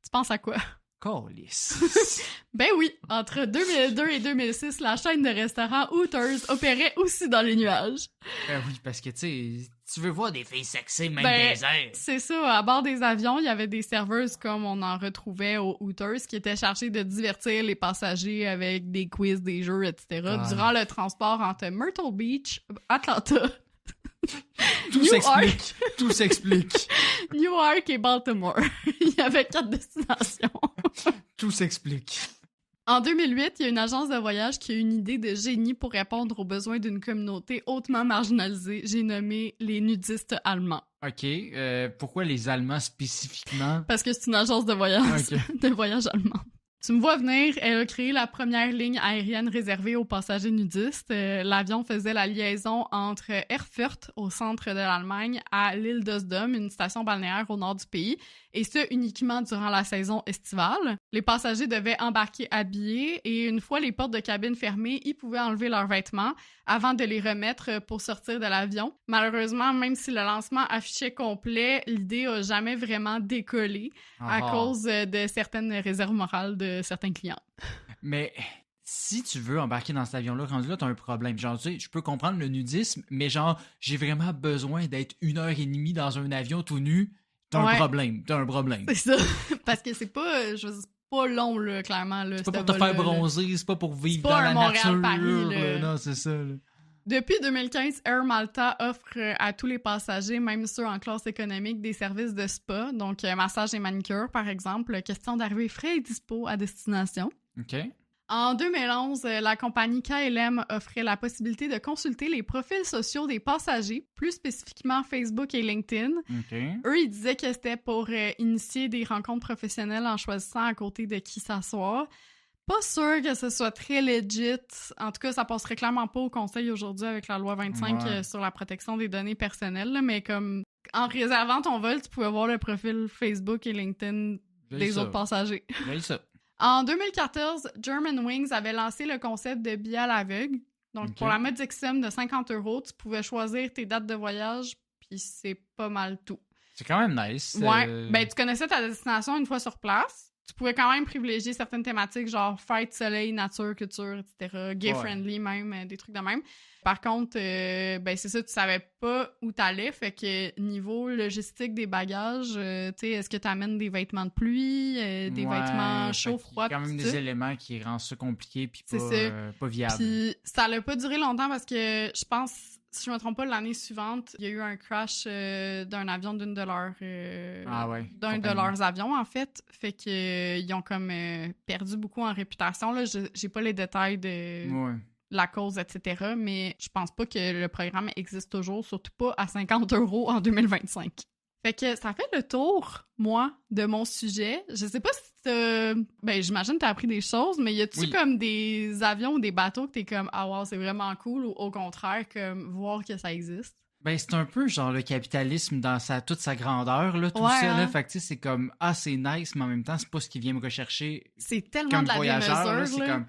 tu penses à quoi? Calice. Ben oui, entre 2002 et 2006, la chaîne de restaurants Hooters opérait aussi dans les nuages. Ben oui, parce que tu veux voir des filles sexy, même des airs. C'est ça, à bord des avions, il y avait des serveuses comme on en retrouvait aux Hooters qui étaient chargées de divertir les passagers avec des quiz, des jeux, etc. durant le transport entre Myrtle Beach, Atlanta... Tout s'explique. Newark et Baltimore. Il y avait 4 destinations. Tout s'explique. En 2008, il y a une agence de voyage qui a une idée de génie pour répondre aux besoins d'une communauté hautement marginalisée. J'ai nommé les nudistes allemands. OK. Pourquoi les Allemands spécifiquement? Parce que c'est une agence de voyage, de voyage allemand. Tu me vois venir, elle a créé la première ligne aérienne réservée aux passagers nudistes. L'avion faisait la liaison entre Erfurt, au centre de l'Allemagne, à l'île d'Osdom, une station balnéaire au nord du pays, et ce, uniquement durant la saison estivale. Les passagers devaient embarquer habillés et une fois les portes de cabine fermées, ils pouvaient enlever leurs vêtements avant de les remettre pour sortir de l'avion. Malheureusement, même si le lancement affichait complet, l'idée a jamais vraiment décollé à cause de certaines réserves morales de certains clients. Mais si tu veux embarquer dans cet avion-là, rendu là, t'as un problème. Genre, tu sais, je peux comprendre le nudisme, mais genre, j'ai vraiment besoin d'être 1h30 dans un avion tout nu. T'as un problème. C'est ça. Parce que c'est pas, pas long, là, clairement. Là, c'est pas pour te faire bronzer, c'est pas pour vivre dans la nature. Paris, non, c'est ça. Là. Depuis 2015, Air Malta offre à tous les passagers, même ceux en classe économique, des services de spa, donc massage et manicure, par exemple. Question d'arriver frais et dispo à destination. OK. En 2011, la compagnie KLM offrait la possibilité de consulter les profils sociaux des passagers, plus spécifiquement Facebook et LinkedIn. Okay. Eux, ils disaient que c'était pour initier des rencontres professionnelles en choisissant à côté de qui s'asseoir. Pas sûr que ce soit très legit. En tout cas, ça passerait clairement pas au conseil aujourd'hui avec la loi 25 sur la protection des données personnelles, là, mais comme en réservant ton vol, tu pouvais voir le profil Facebook et LinkedIn des autres passagers. J'ai ça. En 2014, Germanwings avait lancé le concept de billets à l'aveugle. Donc, pour la modique somme de 50 €, tu pouvais choisir tes dates de voyage, puis c'est pas mal tout. C'est quand même nice. Ouais. Ben, tu connaissais ta destination une fois sur place. Tu pouvais quand même privilégier certaines thématiques, genre fête, soleil, nature, culture, etc. Gay-friendly même, des trucs de même. Par contre, ben c'est ça, tu savais pas où t'allais, fait que niveau logistique des bagages, tu sais, est-ce que t'amènes des vêtements de pluie, des vêtements chauds, froids, il y a quand même des éléments qui rendent ça compliqué puis pas viable. Puis ça l'a pas duré longtemps parce que je pense, si je me trompe pas, l'année suivante, il y a eu un crash d'un avion d'un de leurs avions, en fait. Fait que ils ont comme perdu beaucoup en réputation. Là. J'ai pas les détails de la cause, etc. Mais je pense pas que le programme existe toujours, surtout pas à 50 € en 2025. Fait que ça fait le tour, moi, de mon sujet. Je sais pas si t'as... Ben, j'imagine que t'as appris des choses, mais y a-tu comme des avions ou des bateaux que t'es comme « Ah wow, c'est vraiment cool » ou au contraire, comme voir que ça existe? Ben, c'est un peu genre le capitalisme dans toute sa grandeur, là, tout ça, là. Fait que, tu sais, c'est comme, c'est nice, mais en même temps, c'est pas ce qu'il vient me rechercher. C'est tellement comme de la voyageur, démesure, là. C'est là. comme,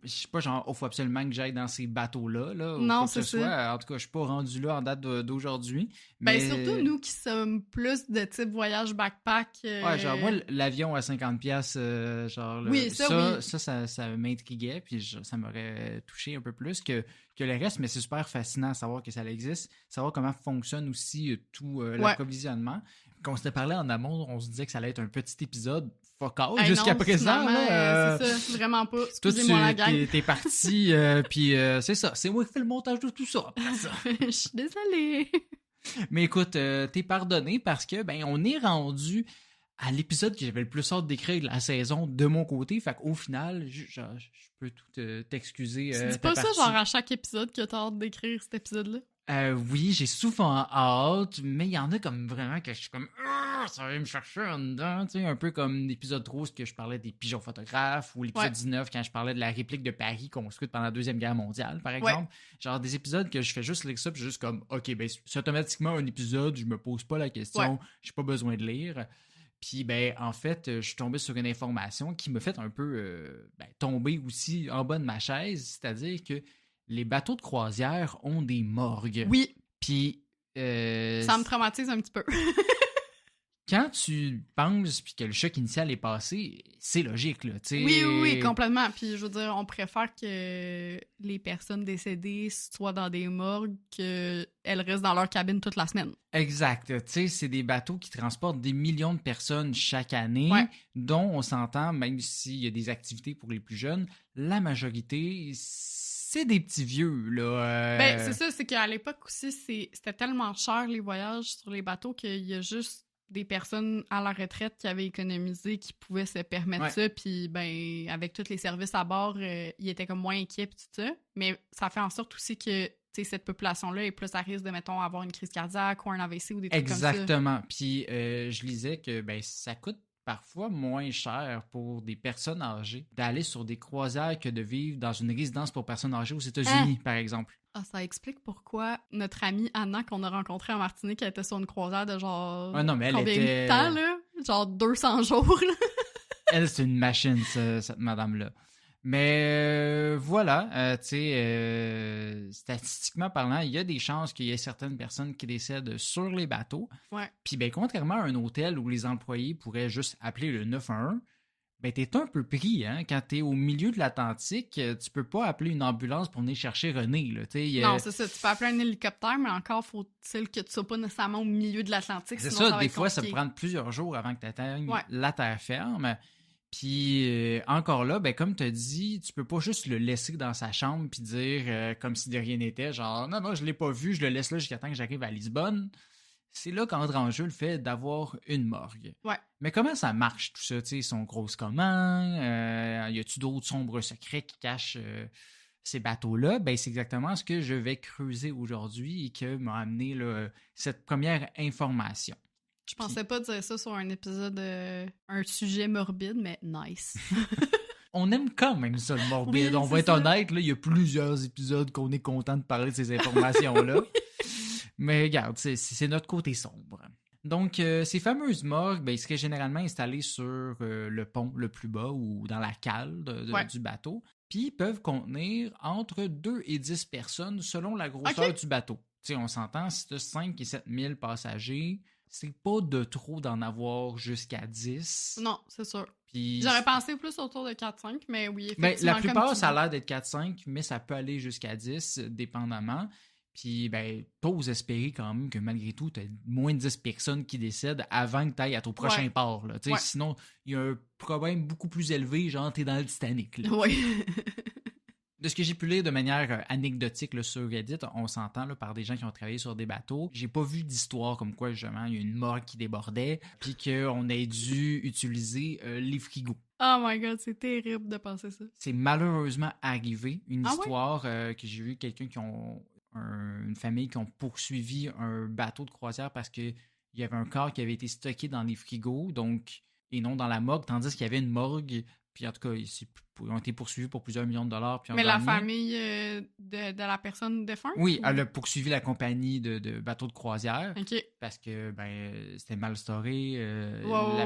je sais pas, genre, il faut absolument que j'aille dans ces bateaux-là, là, ou non, quoi que ce c'est soit. ça. En tout cas, je suis pas rendu là en date d'aujourd'hui. Ben, Mais... surtout nous qui sommes plus de type voyage backpack. Ouais, genre, moi, l'avion à 50$, genre, oui, ça m'intriguait, puis ça m'aurait touché un peu plus que le reste, mais c'est super fascinant de savoir que ça existe, savoir comment fonctionne aussi tout l'approvisionnement. Quand on s'était parlé en amont, on se disait que ça allait être un petit épisode focal jusqu'à présent. Là, c'est ça, vraiment pas. Excusez-moi la gang. T'es parti, puis c'est ça, c'est moi qui fais le montage de tout ça. Je suis désolée. Mais écoute, t'es pardonné parce que on est rendu à l'épisode que j'avais le plus hâte d'écrire de la saison de mon côté. Fait qu'au final, je peux tout t'excuser. Tu dis pas ça genre à chaque épisode que t'as hâte d'écrire cet épisode-là? Oui, j'ai souvent hâte, mais il y en a comme vraiment que je suis comme ça va me chercher en dedans, tu sais, un peu comme l'épisode 12 que je parlais des pigeons photographes ou l'épisode 19 quand je parlais de la réplique de Paris construite pendant la Deuxième Guerre mondiale, par exemple. Genre des épisodes que je fais juste lire ça puis juste comme OK, c'est automatiquement un épisode, je me pose pas la question, j'ai pas besoin de lire. Puis, en fait, je suis tombé sur une information qui m'a fait un peu tomber aussi en bas de ma chaise, c'est-à-dire que les bateaux de croisière ont des morgues. Oui. Puis... ça me traumatise un petit peu. Quand tu penses puis que le choc initial est passé, c'est logique, là, tu sais. Oui, complètement. Puis, je veux dire, on préfère que les personnes décédées soient dans des morgues qu'elles restent dans leur cabine toute la semaine. Exact. Tu sais, c'est des bateaux qui transportent des millions de personnes chaque année, dont on s'entend, même s'il y a des activités pour les plus jeunes, la majorité, c'est des petits vieux, là. C'est ça, c'est qu'à l'époque aussi, c'était tellement cher, les voyages sur les bateaux, qu'il y a juste des personnes à la retraite qui avaient économisé, qui pouvaient se permettre ça, puis avec tous les services à bord, ils étaient comme moins inquiets, puis tout ça. Mais ça fait en sorte aussi que cette population-là est plus à risque de, mettons, avoir une crise cardiaque ou un AVC ou des trucs comme ça. Exactement. Puis je lisais que ça coûte parfois moins cher pour des personnes âgées d'aller sur des croisières que de vivre dans une résidence pour personnes âgées aux États-Unis, par exemple. Ah, ça explique pourquoi notre amie Anna, qu'on a rencontrée en Martinique, elle était sur une croisière de genre... Ah non, mais combien de temps, là? Genre 200 jours, là? Elle, c'est une machine, cette madame-là. Mais voilà, tu sais, statistiquement parlant, il y a des chances qu'il y ait certaines personnes qui décèdent sur les bateaux. Ouais. Puis contrairement à un hôtel où les employés pourraient juste appeler le 911, t'es un peu pris, hein? Quand t'es au milieu de l'Atlantique, tu peux pas appeler une ambulance pour venir chercher René, là, Non, c'est ça. Tu peux appeler un hélicoptère, mais encore faut-il que tu sois pas nécessairement au milieu de l'Atlantique. C'est ça, des fois, ça peut prendre plusieurs jours avant que tu atteignes la terre ferme. Puis encore là, comme tu as dit, tu peux pas juste le laisser dans sa chambre puis dire comme si de rien n'était, genre non, je l'ai pas vu, je le laisse là jusqu'à temps que j'arrive à Lisbonne. C'est là qu'entre en jeu le fait d'avoir une morgue. Ouais. Mais comment ça marche tout ça? Ils sont grosses comment? Y a-tu d'autres sombres secrets qui cachent ces bateaux-là? C'est exactement ce que je vais creuser aujourd'hui et que m'a amené cette première information. Je pensais pas dire ça sur un épisode, un sujet morbide, mais nice. On aime quand même ça, le morbide. Oui, on va être honnête, il y a plusieurs épisodes qu'on est content de parler de ces informations-là. Mais regarde, c'est notre côté sombre. Donc, ces fameuses morgues, ils seraient généralement installées sur le pont le plus bas ou dans la cale du bateau. Puis, ils peuvent contenir entre 2 et 10 personnes selon la grosseur du bateau. T'sais, on s'entend, si tu as 5 et 7 000 passagers, c'est pas de trop d'en avoir jusqu'à 10. Non, c'est sûr. Puis, j'aurais pensé plus autour de 4-5, mais oui, effectivement. La plupart, ça a l'air d'être 4-5, mais ça peut aller jusqu'à 10, dépendamment. Puis, t'oses espérer quand même que malgré tout, t'as moins de 10 personnes qui décèdent avant que t'ailles à ton prochain port. Là. Sinon, il y a un problème beaucoup plus élevé, genre t'es dans le Titanic. Oui. De ce que j'ai pu lire de manière anecdotique là, sur Reddit, on s'entend là, par des gens qui ont travaillé sur des bateaux. J'ai pas vu d'histoire comme quoi, justement, il y a une morgue qui débordait, puis qu'on ait dû utiliser les frigos. Oh my God, c'est terrible de penser ça. C'est malheureusement arrivé. Une histoire que j'ai vu quelqu'un qui ont... une famille qui ont poursuivi un bateau de croisière parce que il y avait un corps qui avait été stocké dans les frigos, donc, et non dans la morgue, tandis qu'il y avait une morgue. Puis en tout cas, ils ont été poursuivis pour plusieurs millions de dollars. Puis mais la famille de la personne défunte? Oui, elle a poursuivi la compagnie de bateaux de croisière. OK. Parce que c'était mal storé.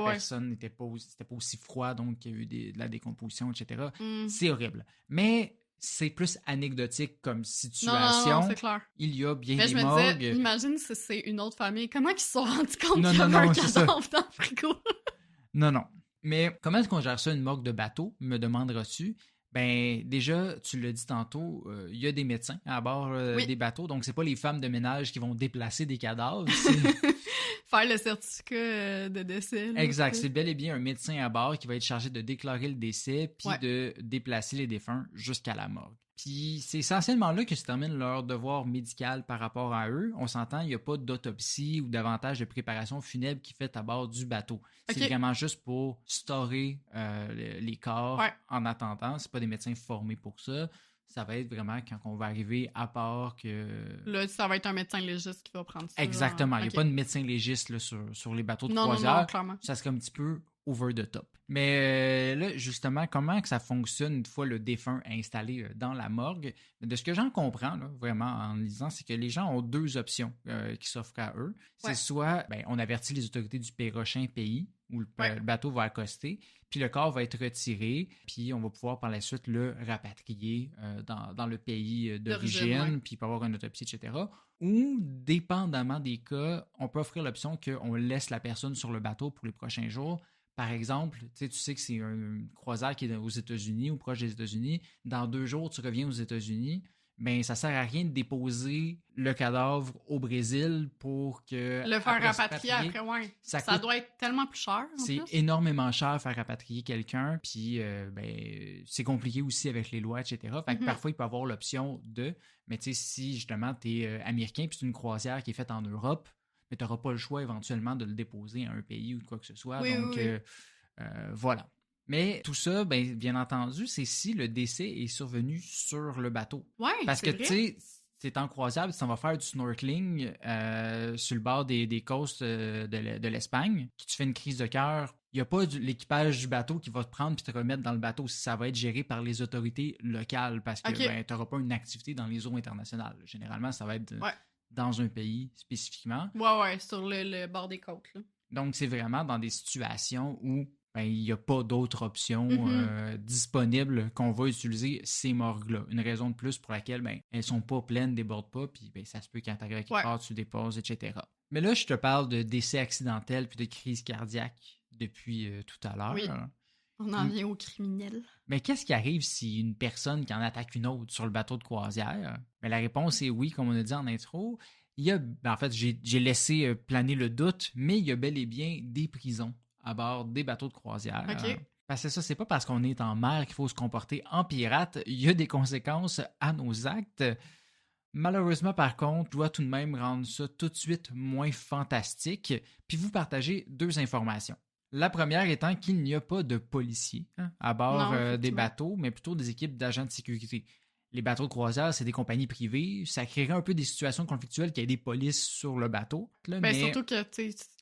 Personne n'était pas aussi froid, donc il y a eu de la décomposition, etc. C'est horrible. Mais c'est plus anecdotique comme situation. Non, c'est clair. Il y a bien mais des morgues. morgues. Disais, imagine si c'est une autre famille. Comment ils se sont rendus compte qu'il y avait un cadavre dans le frigo? Non. Mais comment est-ce qu'on gère ça, une morgue de bateau, me demanderas-tu? Ben déjà, tu l'as dit tantôt, il y a des médecins à bord des bateaux, donc c'est pas les femmes de ménage qui vont déplacer des cadavres. Faire le certificat de décès. Là, exact, c'est bel et bien un médecin à bord qui va être chargé de déclarer le décès puis de déplacer les défunts jusqu'à la morgue. Puis c'est essentiellement là que se termine leur devoir médical par rapport à eux. On s'entend, il n'y a pas d'autopsie ou davantage de préparation funèbre qui est faite à bord du bateau. C'est vraiment juste pour storer les corps en attendant. C'est pas des médecins formés pour ça. Ça va être vraiment quand on va arriver à part que... Là, ça va être un médecin légiste qui va prendre ça. Exactement. Il n'y a pas de médecin légiste là, sur les bateaux de croisière. Non, clairement. Ça serait un petit peu over the top. Mais là, justement, comment que ça fonctionne une fois le défunt installé dans la morgue? De ce que j'en comprends, là, vraiment, en lisant, c'est que les gens ont deux options qui s'offrent à eux. C'est soit, on avertit les autorités du prochain pays où le bateau va accoster, puis le corps va être retiré, puis on va pouvoir par la suite le rapatrier dans le pays d'origine, puis il peut avoir une autopsie, etc. Ou, dépendamment des cas, on peut offrir l'option qu'on laisse la personne sur le bateau pour les prochains jours. Par exemple, tu sais que c'est une croisière qui est aux États-Unis ou proche des États-Unis. Dans 2 jours, tu reviens aux États-Unis. Ben, ça sert à rien de déposer le cadavre au Brésil pour que... Le faire rapatrier après, ça doit être tellement plus cher. C'est énormément cher faire rapatrier quelqu'un. Puis, c'est compliqué aussi avec les lois, etc. Fait que parfois, il peut y avoir l'option de... Mais tu sais, si justement, tu es américain puis c'est une croisière qui est faite en Europe, mais tu n'auras pas le choix éventuellement de le déposer à un pays ou de quoi que ce soit. Voilà. Mais tout ça, bien entendu, c'est si le décès est survenu sur le bateau. Oui, parce que, tu sais, c'est en croisière, tu vas faire du snorkeling sur le bord des côtes de l'Espagne, puis tu fais une crise de cœur. Il n'y a pas l'équipage du bateau qui va te prendre puis te remettre dans le bateau. Ça va être géré par les autorités locales parce que tu n'auras pas une activité dans les eaux internationales. Généralement, ça va être... dans un pays spécifiquement. Ouais, sur le bord des côtes. Là. Donc, c'est vraiment dans des situations où il n'y a pas d'autres options disponibles qu'on va utiliser ces morgues-là. Une raison de plus pour laquelle elles ne sont pas pleines, débordent pas, puis ça se peut quand tu arrives à quelque part, tu déposes, etc. Mais là, je te parle de décès accidentel puis de crise cardiaque depuis tout à l'heure. Oui. On en vient aux criminels. Mais qu'est-ce qui arrive si une personne qui en attaque une autre sur le bateau de croisière? Mais la réponse est oui, comme on a dit en intro. Il y a, en fait, j'ai laissé planer le doute, mais il y a bel et bien des prisons à bord des bateaux de croisière. Parce que ça, c'est pas parce qu'on est en mer qu'il faut se comporter en pirate. Il y a des conséquences à nos actes. Malheureusement, par contre, je dois tout de même rendre ça tout de suite moins fantastique, puis vous partager 2 informations. La première étant qu'il n'y a pas de policiers à bord des bateaux, mais plutôt des équipes d'agents de sécurité. Les bateaux de croisière, c'est des compagnies privées. Ça créerait un peu des situations conflictuelles qu'il y ait des polices sur le bateau. Là, mais surtout que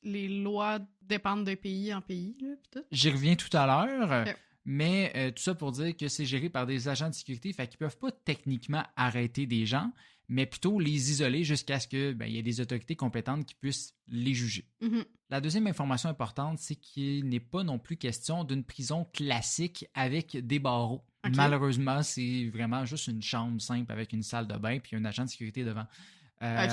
les lois dépendent de pays en pays. Là, j'y reviens tout à l'heure. Okay. Mais tout ça pour dire que c'est géré par des agents de sécurité. Fait qu'ils ne peuvent pas techniquement arrêter des gens, mais plutôt les isoler jusqu'à ce qu'il y ait des autorités compétentes qui puissent les juger. Mm-hmm. La deuxième information importante, c'est qu'il n'est pas non plus question d'une prison classique avec des barreaux. Okay. Malheureusement, c'est vraiment juste une chambre simple avec une salle de bain puis un agent de sécurité devant. Fait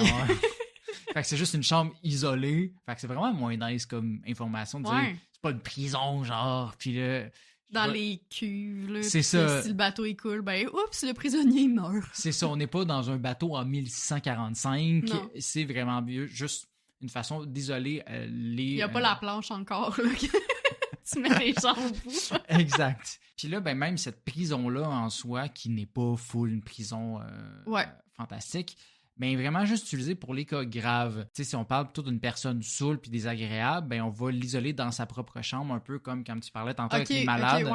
que c'est juste une chambre isolée. Fait que c'est vraiment moins nice comme information de dire c'est pas une prison, genre. Puis là, dans les cuves, là. C'est ça. Si le bateau est cool, oups, le prisonnier meurt. C'est ça, on n'est pas dans un bateau en 1645. Non. C'est vraiment mieux, juste une façon d'isoler les... Il n'y a pas la planche encore, là. Tu mets les gens au bout. Exact. Puis là, même cette prison-là en soi, qui n'est pas full une prison fantastique, vraiment juste utilisée pour les cas graves. Tu sais, si on parle plutôt d'une personne saoule puis désagréable, on va l'isoler dans sa propre chambre, un peu comme quand tu parlais tantôt avec les malades.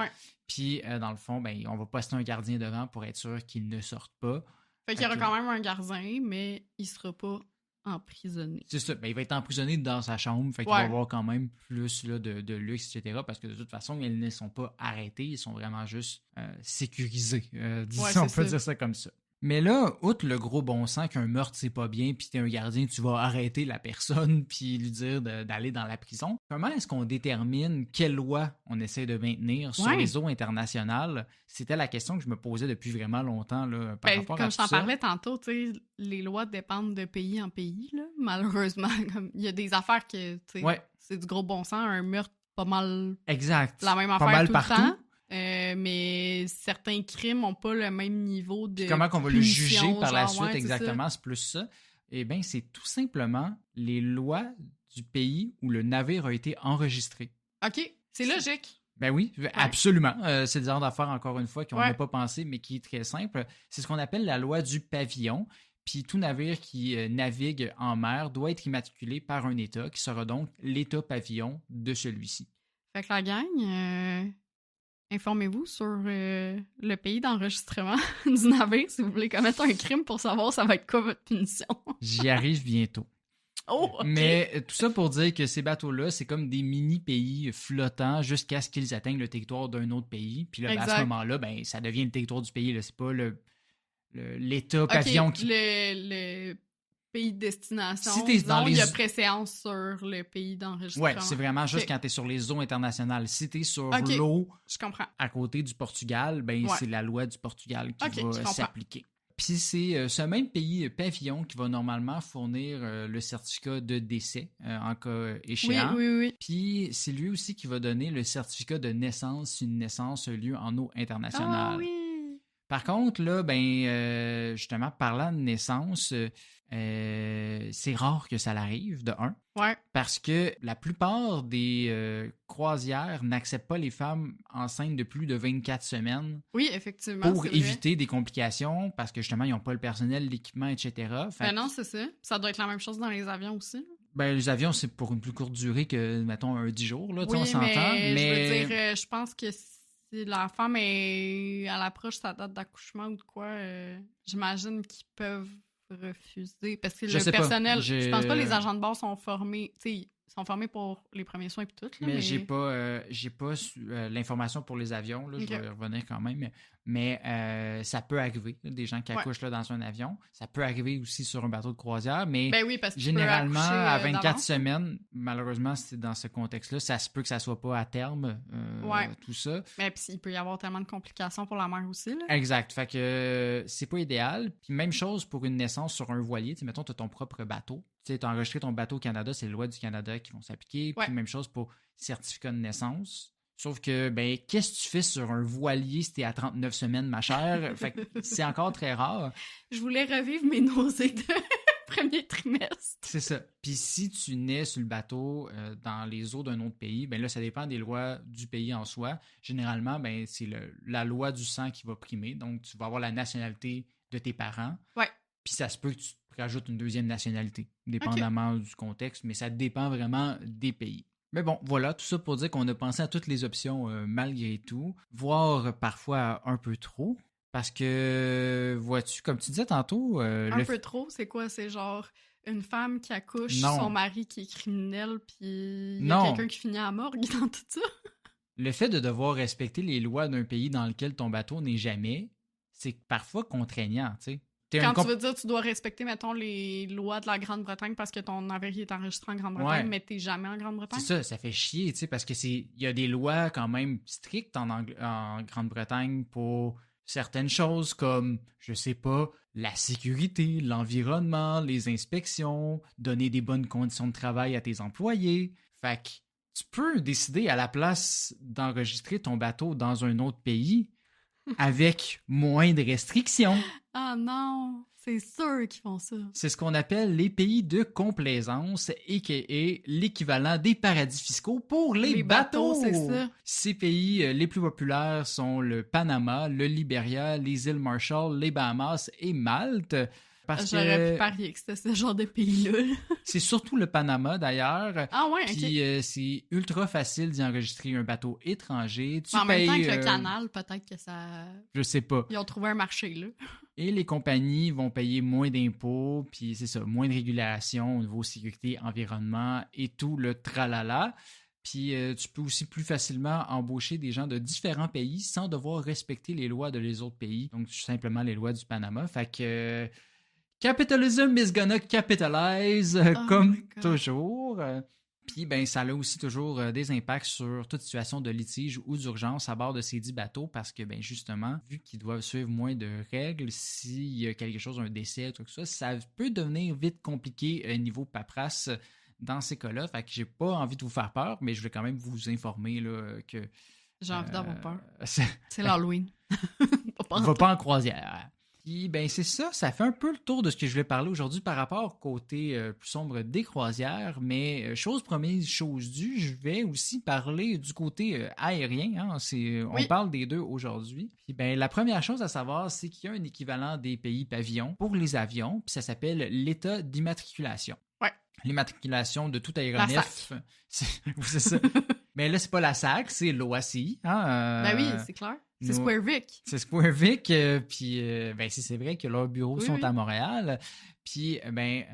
Puis, dans le fond, on va poster un gardien devant pour être sûr qu'il ne sorte pas. Fait qu'il y aura quand même un gardien, mais il sera pas emprisonné. C'est ça. Ben, il va être emprisonné dans sa chambre. Fait qu'il va avoir quand même plus là, de luxe, etc. Parce que de toute façon, ils ne sont pas arrêtés. Ils sont vraiment juste sécurisés. On peut dire ça comme ça. Mais là, outre le gros bon sens qu'un meurtre, c'est pas bien, puis t'es un gardien, tu vas arrêter la personne puis lui dire d'aller dans la prison. Comment est-ce qu'on détermine quelle loi on essaie de maintenir sur les eaux internationales? C'était la question que je me posais depuis vraiment longtemps là, par rapport à tout ça. Comme je t'en parlais tantôt, tu sais, les lois dépendent de pays en pays, là, malheureusement. Il y a des affaires que, tu sais, c'est du gros bon sens. Un meurtre, pas mal la même affaire tout le temps. Mais certains crimes n'ont pas le même niveau de comment qu'on va le juger par la suite, c'est exactement, ça. C'est plus ça. Eh bien, c'est tout simplement les lois du pays où le navire a été enregistré. OK, c'est logique. Ben oui, absolument. C'est des ordres d'affaires, encore une fois, qu'on n'a pas pensé, mais qui est très simple. C'est ce qu'on appelle la loi du pavillon. Puis tout navire qui navigue en mer doit être immatriculé par un État, qui sera donc l'État pavillon de celui-ci. Fait que la gang... Informez-vous sur le pays d'enregistrement du navire si vous voulez commettre un crime pour savoir ça va être quoi votre punition. J'y arrive bientôt. Oh, okay. Mais tout ça pour dire que ces bateaux-là, c'est comme des mini-pays flottants jusqu'à ce qu'ils atteignent le territoire d'un autre pays. Puis là, ben, à ce moment-là, ben, ça devient le territoire du pays. Là. C'est pas l'État pavillon qui... Le pays de destination, il y a préséance sur le pays d'enregistrement. Oui, c'est vraiment juste quand tu es sur les eaux internationales. Si tu es sur l'eau à côté du Portugal, ben c'est la loi du Portugal qui va s'appliquer. Puis c'est ce même pays pavillon qui va normalement fournir le certificat de décès en cas échéant. Oui. Puis c'est lui aussi qui va donner le certificat de naissance si une naissance a lieu en eau internationale. Ah oui! Par contre, là, justement, parlant de naissance, c'est rare que ça l'arrive, de un. Ouais. Parce que la plupart des croisières n'acceptent pas les femmes enceintes de plus de 24 semaines. Oui, effectivement. Pour éviter des complications, parce que justement, ils n'ont pas le personnel, l'équipement, etc. Non, c'est ça. Ça doit être la même chose dans les avions aussi. Les avions, c'est pour une plus courte durée que, mettons, 10 jours, là, on s'entend. Mais je veux dire, je pense que si la femme est à l'approche de sa date d'accouchement ou de quoi, j'imagine qu'ils peuvent refuser. Parce que le personnel, je pense pas que les agents de bord sont formés, tu sais, sont formés pour les premiers soins et tout. Là, mais j'ai pas l'information pour les avions, là, je vais y revenir quand même. Mais ça peut arriver, là, des gens qui accouchent là, dans un avion. Ça peut arriver aussi sur un bateau de croisière, mais parce que généralement, à 24 semaines, malheureusement, c'est dans ce contexte-là, ça se peut que ça soit pas à terme, tout ça. Mais puis il peut y avoir tellement de complications pour la mère aussi. Là. Exact. Fait que c'est pas idéal. Puis même chose pour une naissance sur un voilier. Tu sais, mettons, tu as ton propre bateau. Tu sais, tu as enregistré ton bateau au Canada, c'est les lois du Canada qui vont s'appliquer. Puis même chose pour certificat de naissance. Sauf que, qu'est-ce que tu fais sur un voilier si t'es à 39 semaines, ma chère? Fait que c'est encore très rare. Je voulais revivre mes nausées de premier trimestre. C'est ça. Puis si tu nais sur le bateau dans les eaux d'un autre pays, là, ça dépend des lois du pays en soi. Généralement, c'est la loi du sang qui va primer. Donc, tu vas avoir la nationalité de tes parents. Ouais. Puis ça se peut que tu rajoutes une deuxième nationalité, dépendamment du contexte, mais ça dépend vraiment des pays. Mais bon, voilà, tout ça pour dire qu'on a pensé à toutes les options malgré tout, voire parfois un peu trop, parce que, vois-tu, comme tu disais tantôt... un peu trop, c'est quoi? C'est genre une femme qui accouche, son mari qui est criminel, puis il y a quelqu'un qui finit à la morgue dans tout ça? Le fait de devoir respecter les lois d'un pays dans lequel ton bateau n'est jamais, c'est parfois contraignant, tu sais. Quand tu veux dire tu dois respecter, mettons, les lois de la Grande-Bretagne parce que ton navire est enregistré en Grande-Bretagne, mais t'es jamais en Grande-Bretagne? C'est ça fait chier, tu sais, parce que il y a des lois quand même strictes en Grande-Bretagne pour certaines choses comme, je sais pas, la sécurité, l'environnement, les inspections, donner des bonnes conditions de travail à tes employés. Fait que tu peux décider à la place d'enregistrer ton bateau dans un autre pays avec moins de restrictions. Ah non, c'est sûr qu'ils font ça. C'est ce qu'on appelle les pays de complaisance, a.k.a. l'équivalent des paradis fiscaux pour les bateaux. C'est ça. Ces pays les plus populaires sont le Panama, le Liberia, les îles Marshall, les Bahamas et Malte. J'aurais pu parier que c'était ce genre de pays-là. C'est surtout le Panama, d'ailleurs. Ah ouais, Puis c'est ultra facile d'y enregistrer un bateau étranger. En même temps que le canal, peut-être que ça... Je sais pas. Ils ont trouvé un marché, là. Et les compagnies vont payer moins d'impôts, puis c'est ça, moins de régulation au niveau sécurité, environnement et tout le tralala. Puis tu peux aussi plus facilement embaucher des gens de différents pays sans devoir respecter les lois de les autres pays. Donc, tout simplement les lois du Panama. Fait que capitalism is gonna capitalize, comme toujours. Puis, ben, ça a aussi toujours des impacts sur toute situation de litige ou d'urgence à bord de ces 10 bateaux parce que, ben, justement, vu qu'ils doivent suivre moins de règles, s'il y a quelque chose, un décès, tout ça, ça peut devenir vite compliqué niveau paperasse dans ces cas-là. Fait que j'ai pas envie de vous faire peur, mais je vais quand même vous informer là, que... J'ai envie d'avoir peur. C'est l'Halloween. Va pas en croisière. Puis, ben, c'est ça fait un peu le tour de ce que je voulais parler aujourd'hui par rapport au côté plus sombre des croisières, mais chose promise, chose due, je vais aussi parler du côté aérien. Hein, on parle des deux aujourd'hui. Puis, ben, la première chose à savoir, c'est qu'il y a un équivalent des pays pavillons pour les avions, puis ça s'appelle l'état d'immatriculation. Ouais. L'immatriculation de tout aéronef. C'est ça. Mais là, c'est pas la SAC, c'est l'OACI. Hein, ben oui, c'est clair. C'est Square Vic. C'est Square Vic, puis ben, c'est vrai que leurs bureaux sont à Montréal. Puis, ben,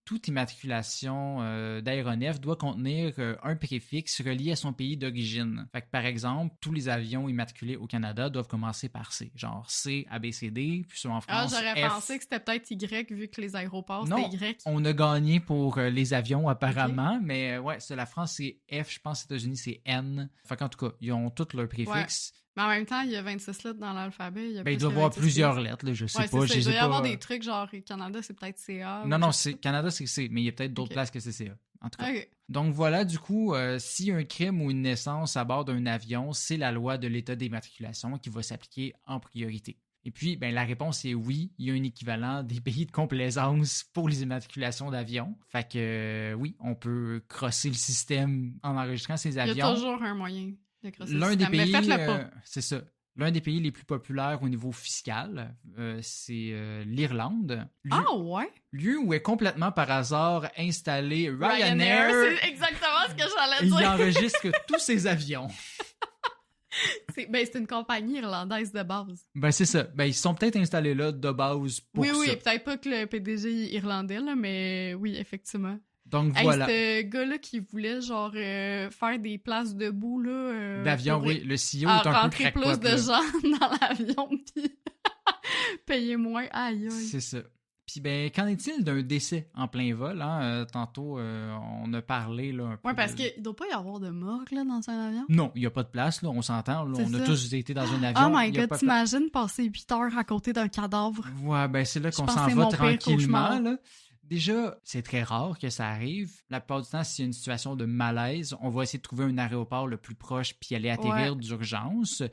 toute immatriculation d'aéronef doit contenir un préfixe relié à son pays d'origine. Fait que, par exemple, tous les avions immatriculés au Canada doivent commencer par C. Genre C, A, B, C, D, puis ceux en France, j'aurais F. pensé que c'était peut-être Y, vu que les aéroports, non, c'était Y. On a gagné pour les avions, apparemment, mais ouais, c'est la France, c'est F. Je pense que les États-Unis, c'est N. Fait qu'en tout cas, ils ont tous leurs préfixes. Ouais. Mais en même temps, il y a 26 lettres dans l'alphabet. Il doit y avoir plusieurs lettres, là, je sais pas. Il doit y avoir des trucs genre Canada, c'est peut-être CA. Non, Canada, c'est C, mais il y a peut-être d'autres places que c'est CA. En tout cas. Donc voilà, du coup, s'il y a un crime ou une naissance à bord d'un avion, c'est la loi de l'état d'immatriculation qui va s'appliquer en priorité. Et puis, ben, la réponse est oui, il y a un équivalent des pays de complaisance pour les immatriculations d'avions. Fait que oui, on peut crosser le système en enregistrant ces avions. Il y a toujours un moyen. L'un des pays, c'est ça. L'un des pays les plus populaires au niveau fiscal, c'est l'Irlande. Ouais? Lieu où est complètement par hasard installé Ryanair. C'est exactement ce que j'allais dire. Il enregistre tous ses avions. C'est une compagnie irlandaise de base. Ben c'est ça. Ben ils sont peut-être installés là de base pour ça. Oui, peut-être pas que le PDG est irlandais, là, mais oui, effectivement. Donc voilà. Ce gars-là qui voulait genre faire des places debout là. D'avion, oui. Le CEO est un peu crackpot. Rentrer plus de gens dans l'avion puis payer moins. Aïe. C'est ça. Puis ben, qu'en est-il d'un décès en plein vol? Hein? Tantôt, on a parlé là, un peu. Oui, parce qu'il ne doit pas y avoir de morgue là, dans un avion. Non, il n'y a pas de place, là, on s'entend. Là, on a tous été dans un avion. Oh my God, t'imagines passer 8 heures à côté d'un cadavre? Ouais, ben c'est là qu'on s'en va tranquillement. Là. Déjà, c'est très rare que ça arrive. La plupart du temps, s'il y a une situation de malaise, on va essayer de trouver un aéroport le plus proche puis aller atterrir d'urgence.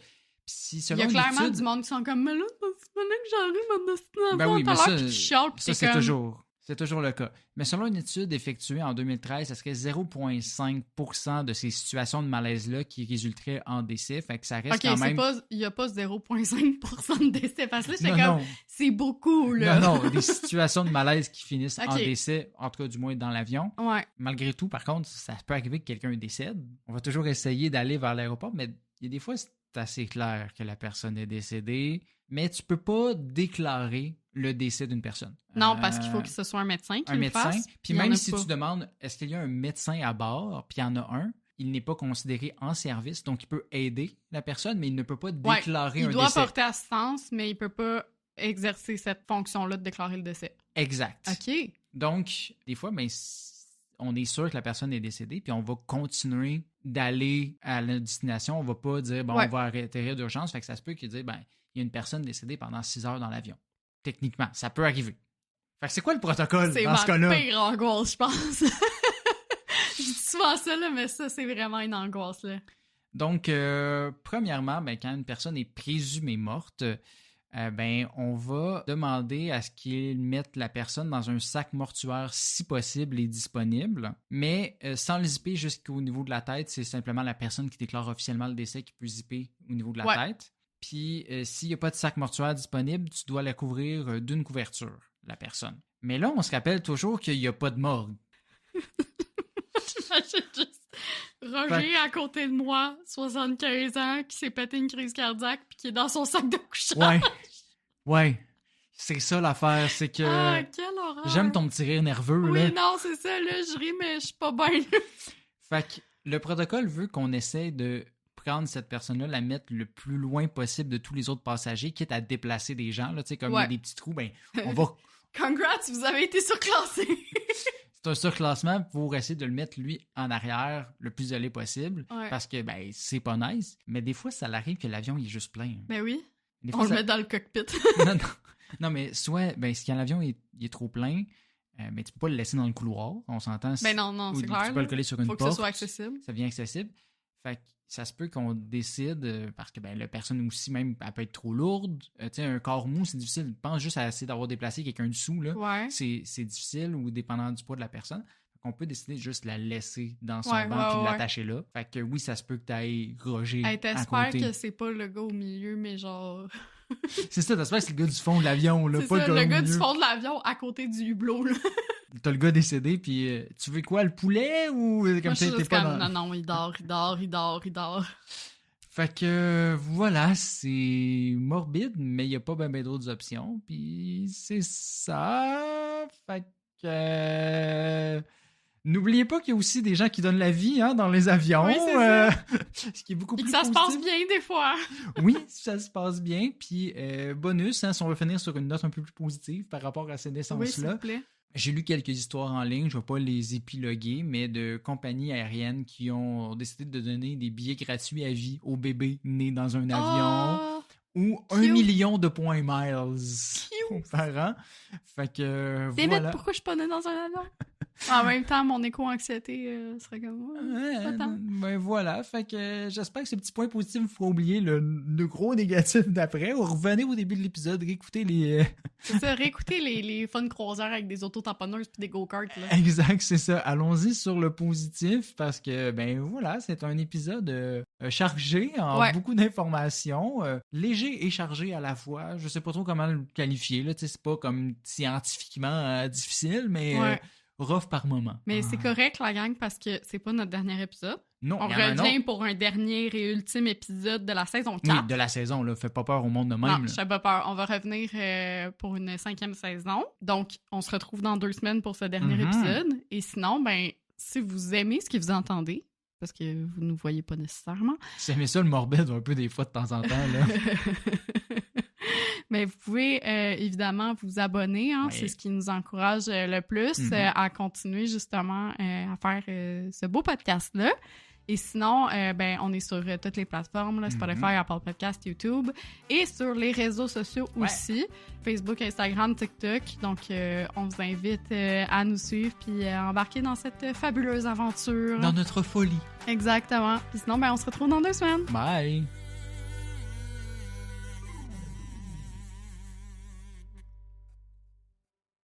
Il y a clairement du monde qui sont comme « Mais là, c'est pas là que j'arrive à destination ben oui, mais ça, puis qui chialent, puis c'est comme... C'est toujours le cas. Mais selon une étude effectuée en 2013, ça serait 0,5% de ces situations de malaise-là qui résulteraient en décès. Fait que ça reste quand même... il n'y a pas 0,5% de décès. Parce que là, c'est beaucoup, là. Non, des situations de malaise qui finissent en décès, en tout cas, du moins dans l'avion. Ouais. Malgré tout, par contre, ça peut arriver que quelqu'un décède. On va toujours essayer d'aller vers l'aéroport, mais il y a des fois, c'est assez clair que la personne est décédée, mais tu peux pas déclarer le décès d'une personne. Non, parce qu'il faut que ce soit un médecin qui le fasse. Puis même si tu demandes, est-ce qu'il y a un médecin à bord, puis il y en a un, il n'est pas considéré en service, donc il peut aider la personne, mais il ne peut pas déclarer un décès. Il doit porter assistance, mais il peut pas exercer cette fonction-là de déclarer le décès. Exact. OK. Donc, des fois, on est sûr que la personne est décédée, puis on va continuer d'aller à la destination. On va pas dire, on va atterrir d'urgence. Fait que ça se peut qu'il dise, il y a une personne décédée pendant 6 heures dans l'avion. Techniquement, ça peut arriver. Fait que c'est quoi le protocole dans ce cas-là? C'est ma pire angoisse, je pense. Je dis souvent ça, là, mais ça, c'est vraiment une angoisse, là. Donc, premièrement, quand une personne est présumée morte, on va demander à ce qu'ils mettent la personne dans un sac mortuaire si possible et disponible, mais sans le zipper jusqu'au niveau de la tête, c'est simplement la personne qui déclare officiellement le décès qui peut zipper au niveau de la tête. Puis, s'il n'y a pas de sac mortuaire disponible, tu dois la couvrir d'une couverture, la personne. Mais là, on se rappelle toujours qu'il n'y a pas de morgue. J'imagine juste Roger à côté de moi, 75 ans, qui s'est pété une crise cardiaque puis qui est dans son sac de couchage. Ouais. C'est ça l'affaire, c'est que... Ah, quelle horreur! J'aime ton petit rire nerveux, là. Oui, non, c'est ça, là, je ris, mais je suis pas bien. Fait que le protocole veut qu'on essaie de prendre cette personne-là, la mettre le plus loin possible de tous les autres passagers, quitte à déplacer des gens, là, tu sais, comme il y a des petits trous, ben, on va... Congrats, vous avez été surclassé! C'est un surclassement pour essayer de le mettre, lui, en arrière le plus isolé possible, parce que, ben, c'est pas nice, mais des fois, ça arrive que l'avion, il est juste plein. Ben oui, fois, on le met dans le cockpit. Non, mais soit, ben, si l'avion il est trop plein, mais tu peux pas le laisser dans le couloir, on s'entend. Ben non, c'est clair. Tu peux le coller sur une porte. Faut que ça soit accessible. Ça devient accessible. Fait que ça se peut qu'on décide, parce que ben, la personne aussi, même, elle peut être trop lourde. Tu sais, un corps mou, c'est difficile. Pense juste à essayer d'avoir déplacé quelqu'un dessous, là. Ouais. C'est difficile ou dépendant du poids de la personne. On peut décider de juste la laisser dans son banc puis de l'attacher là. Fait que oui, ça se peut que tu ailles Roger à t'espères côté. Que c'est pas le gars au milieu, mais genre... C'est ça, t'espères que c'est le gars du fond de l'avion, là, c'est pas ça, le gars du fond de l'avion à côté du hublot, là. T'as le gars décédé, puis tu veux quoi, le poulet ou comme ça, t'es pas dans... Non, il dort. Fait que voilà, c'est morbide, mais il n'y a pas ben d'autres options, puis c'est ça. Fait que... N'oubliez pas qu'il y a aussi des gens qui donnent la vie dans les avions. Oui, c'est ça. Ce qui est beaucoup Et plus que ça positif. se passe bien des fois. Oui, ça se passe bien. Puis bonus, si on veut finir sur une note un peu plus positive par rapport à ces naissances-là. Oui, s'il vous plaît. J'ai lu quelques histoires en ligne, je ne vais pas les épiloguer, mais de compagnies aériennes qui ont décidé de donner des billets gratuits à vie aux bébés nés dans un avion. Ou 1 million de points miles aux parents. Fait que David, voilà. pourquoi je suis pas née dans un avion? En même temps, mon éco-anxiété serait comme... Ben voilà, fait que j'espère que ce petit point positif vous fera oublier le gros négatif d'après. Revenez au début de l'épisode, réécoutez les... C'est ça, réécoutez les fun croisières avec des auto-tamponneuses puis des go-karts. Là. Exact, c'est ça. Allons-y sur le positif parce que, ben voilà, c'est un épisode chargé en beaucoup d'informations, léger et chargé à la fois. Je sais pas trop comment le qualifier, là, tu sais, c'est pas comme scientifiquement difficile, mais... rough par moment. Mais c'est correct, la gang, parce que c'est pas notre dernier épisode. Non, on revient pour un dernier et ultime épisode de la saison 4. Oui, de la saison, là. Fais pas peur au monde de même. Non, je fais pas peur. On va revenir pour une 5e saison. Donc, on se retrouve dans 2 semaines pour ce dernier épisode. Et sinon, ben, si vous aimez ce que vous entendez, parce que vous ne nous voyez pas nécessairement. Si vous aimez ça, le morbide, un peu des fois de temps en temps, là. Mais vous pouvez évidemment vous abonner, c'est ce qui nous encourage le plus à continuer justement à faire ce beau podcast-là. Et sinon, ben, on est sur toutes les plateformes, là, Spotify, Apple Podcast, YouTube, et sur les réseaux sociaux aussi, Facebook, Instagram, TikTok. Donc, on vous invite à nous suivre puis à embarquer dans cette fabuleuse aventure. Dans notre folie. Exactement. Puis sinon, ben, on se retrouve dans 2 semaines. Bye!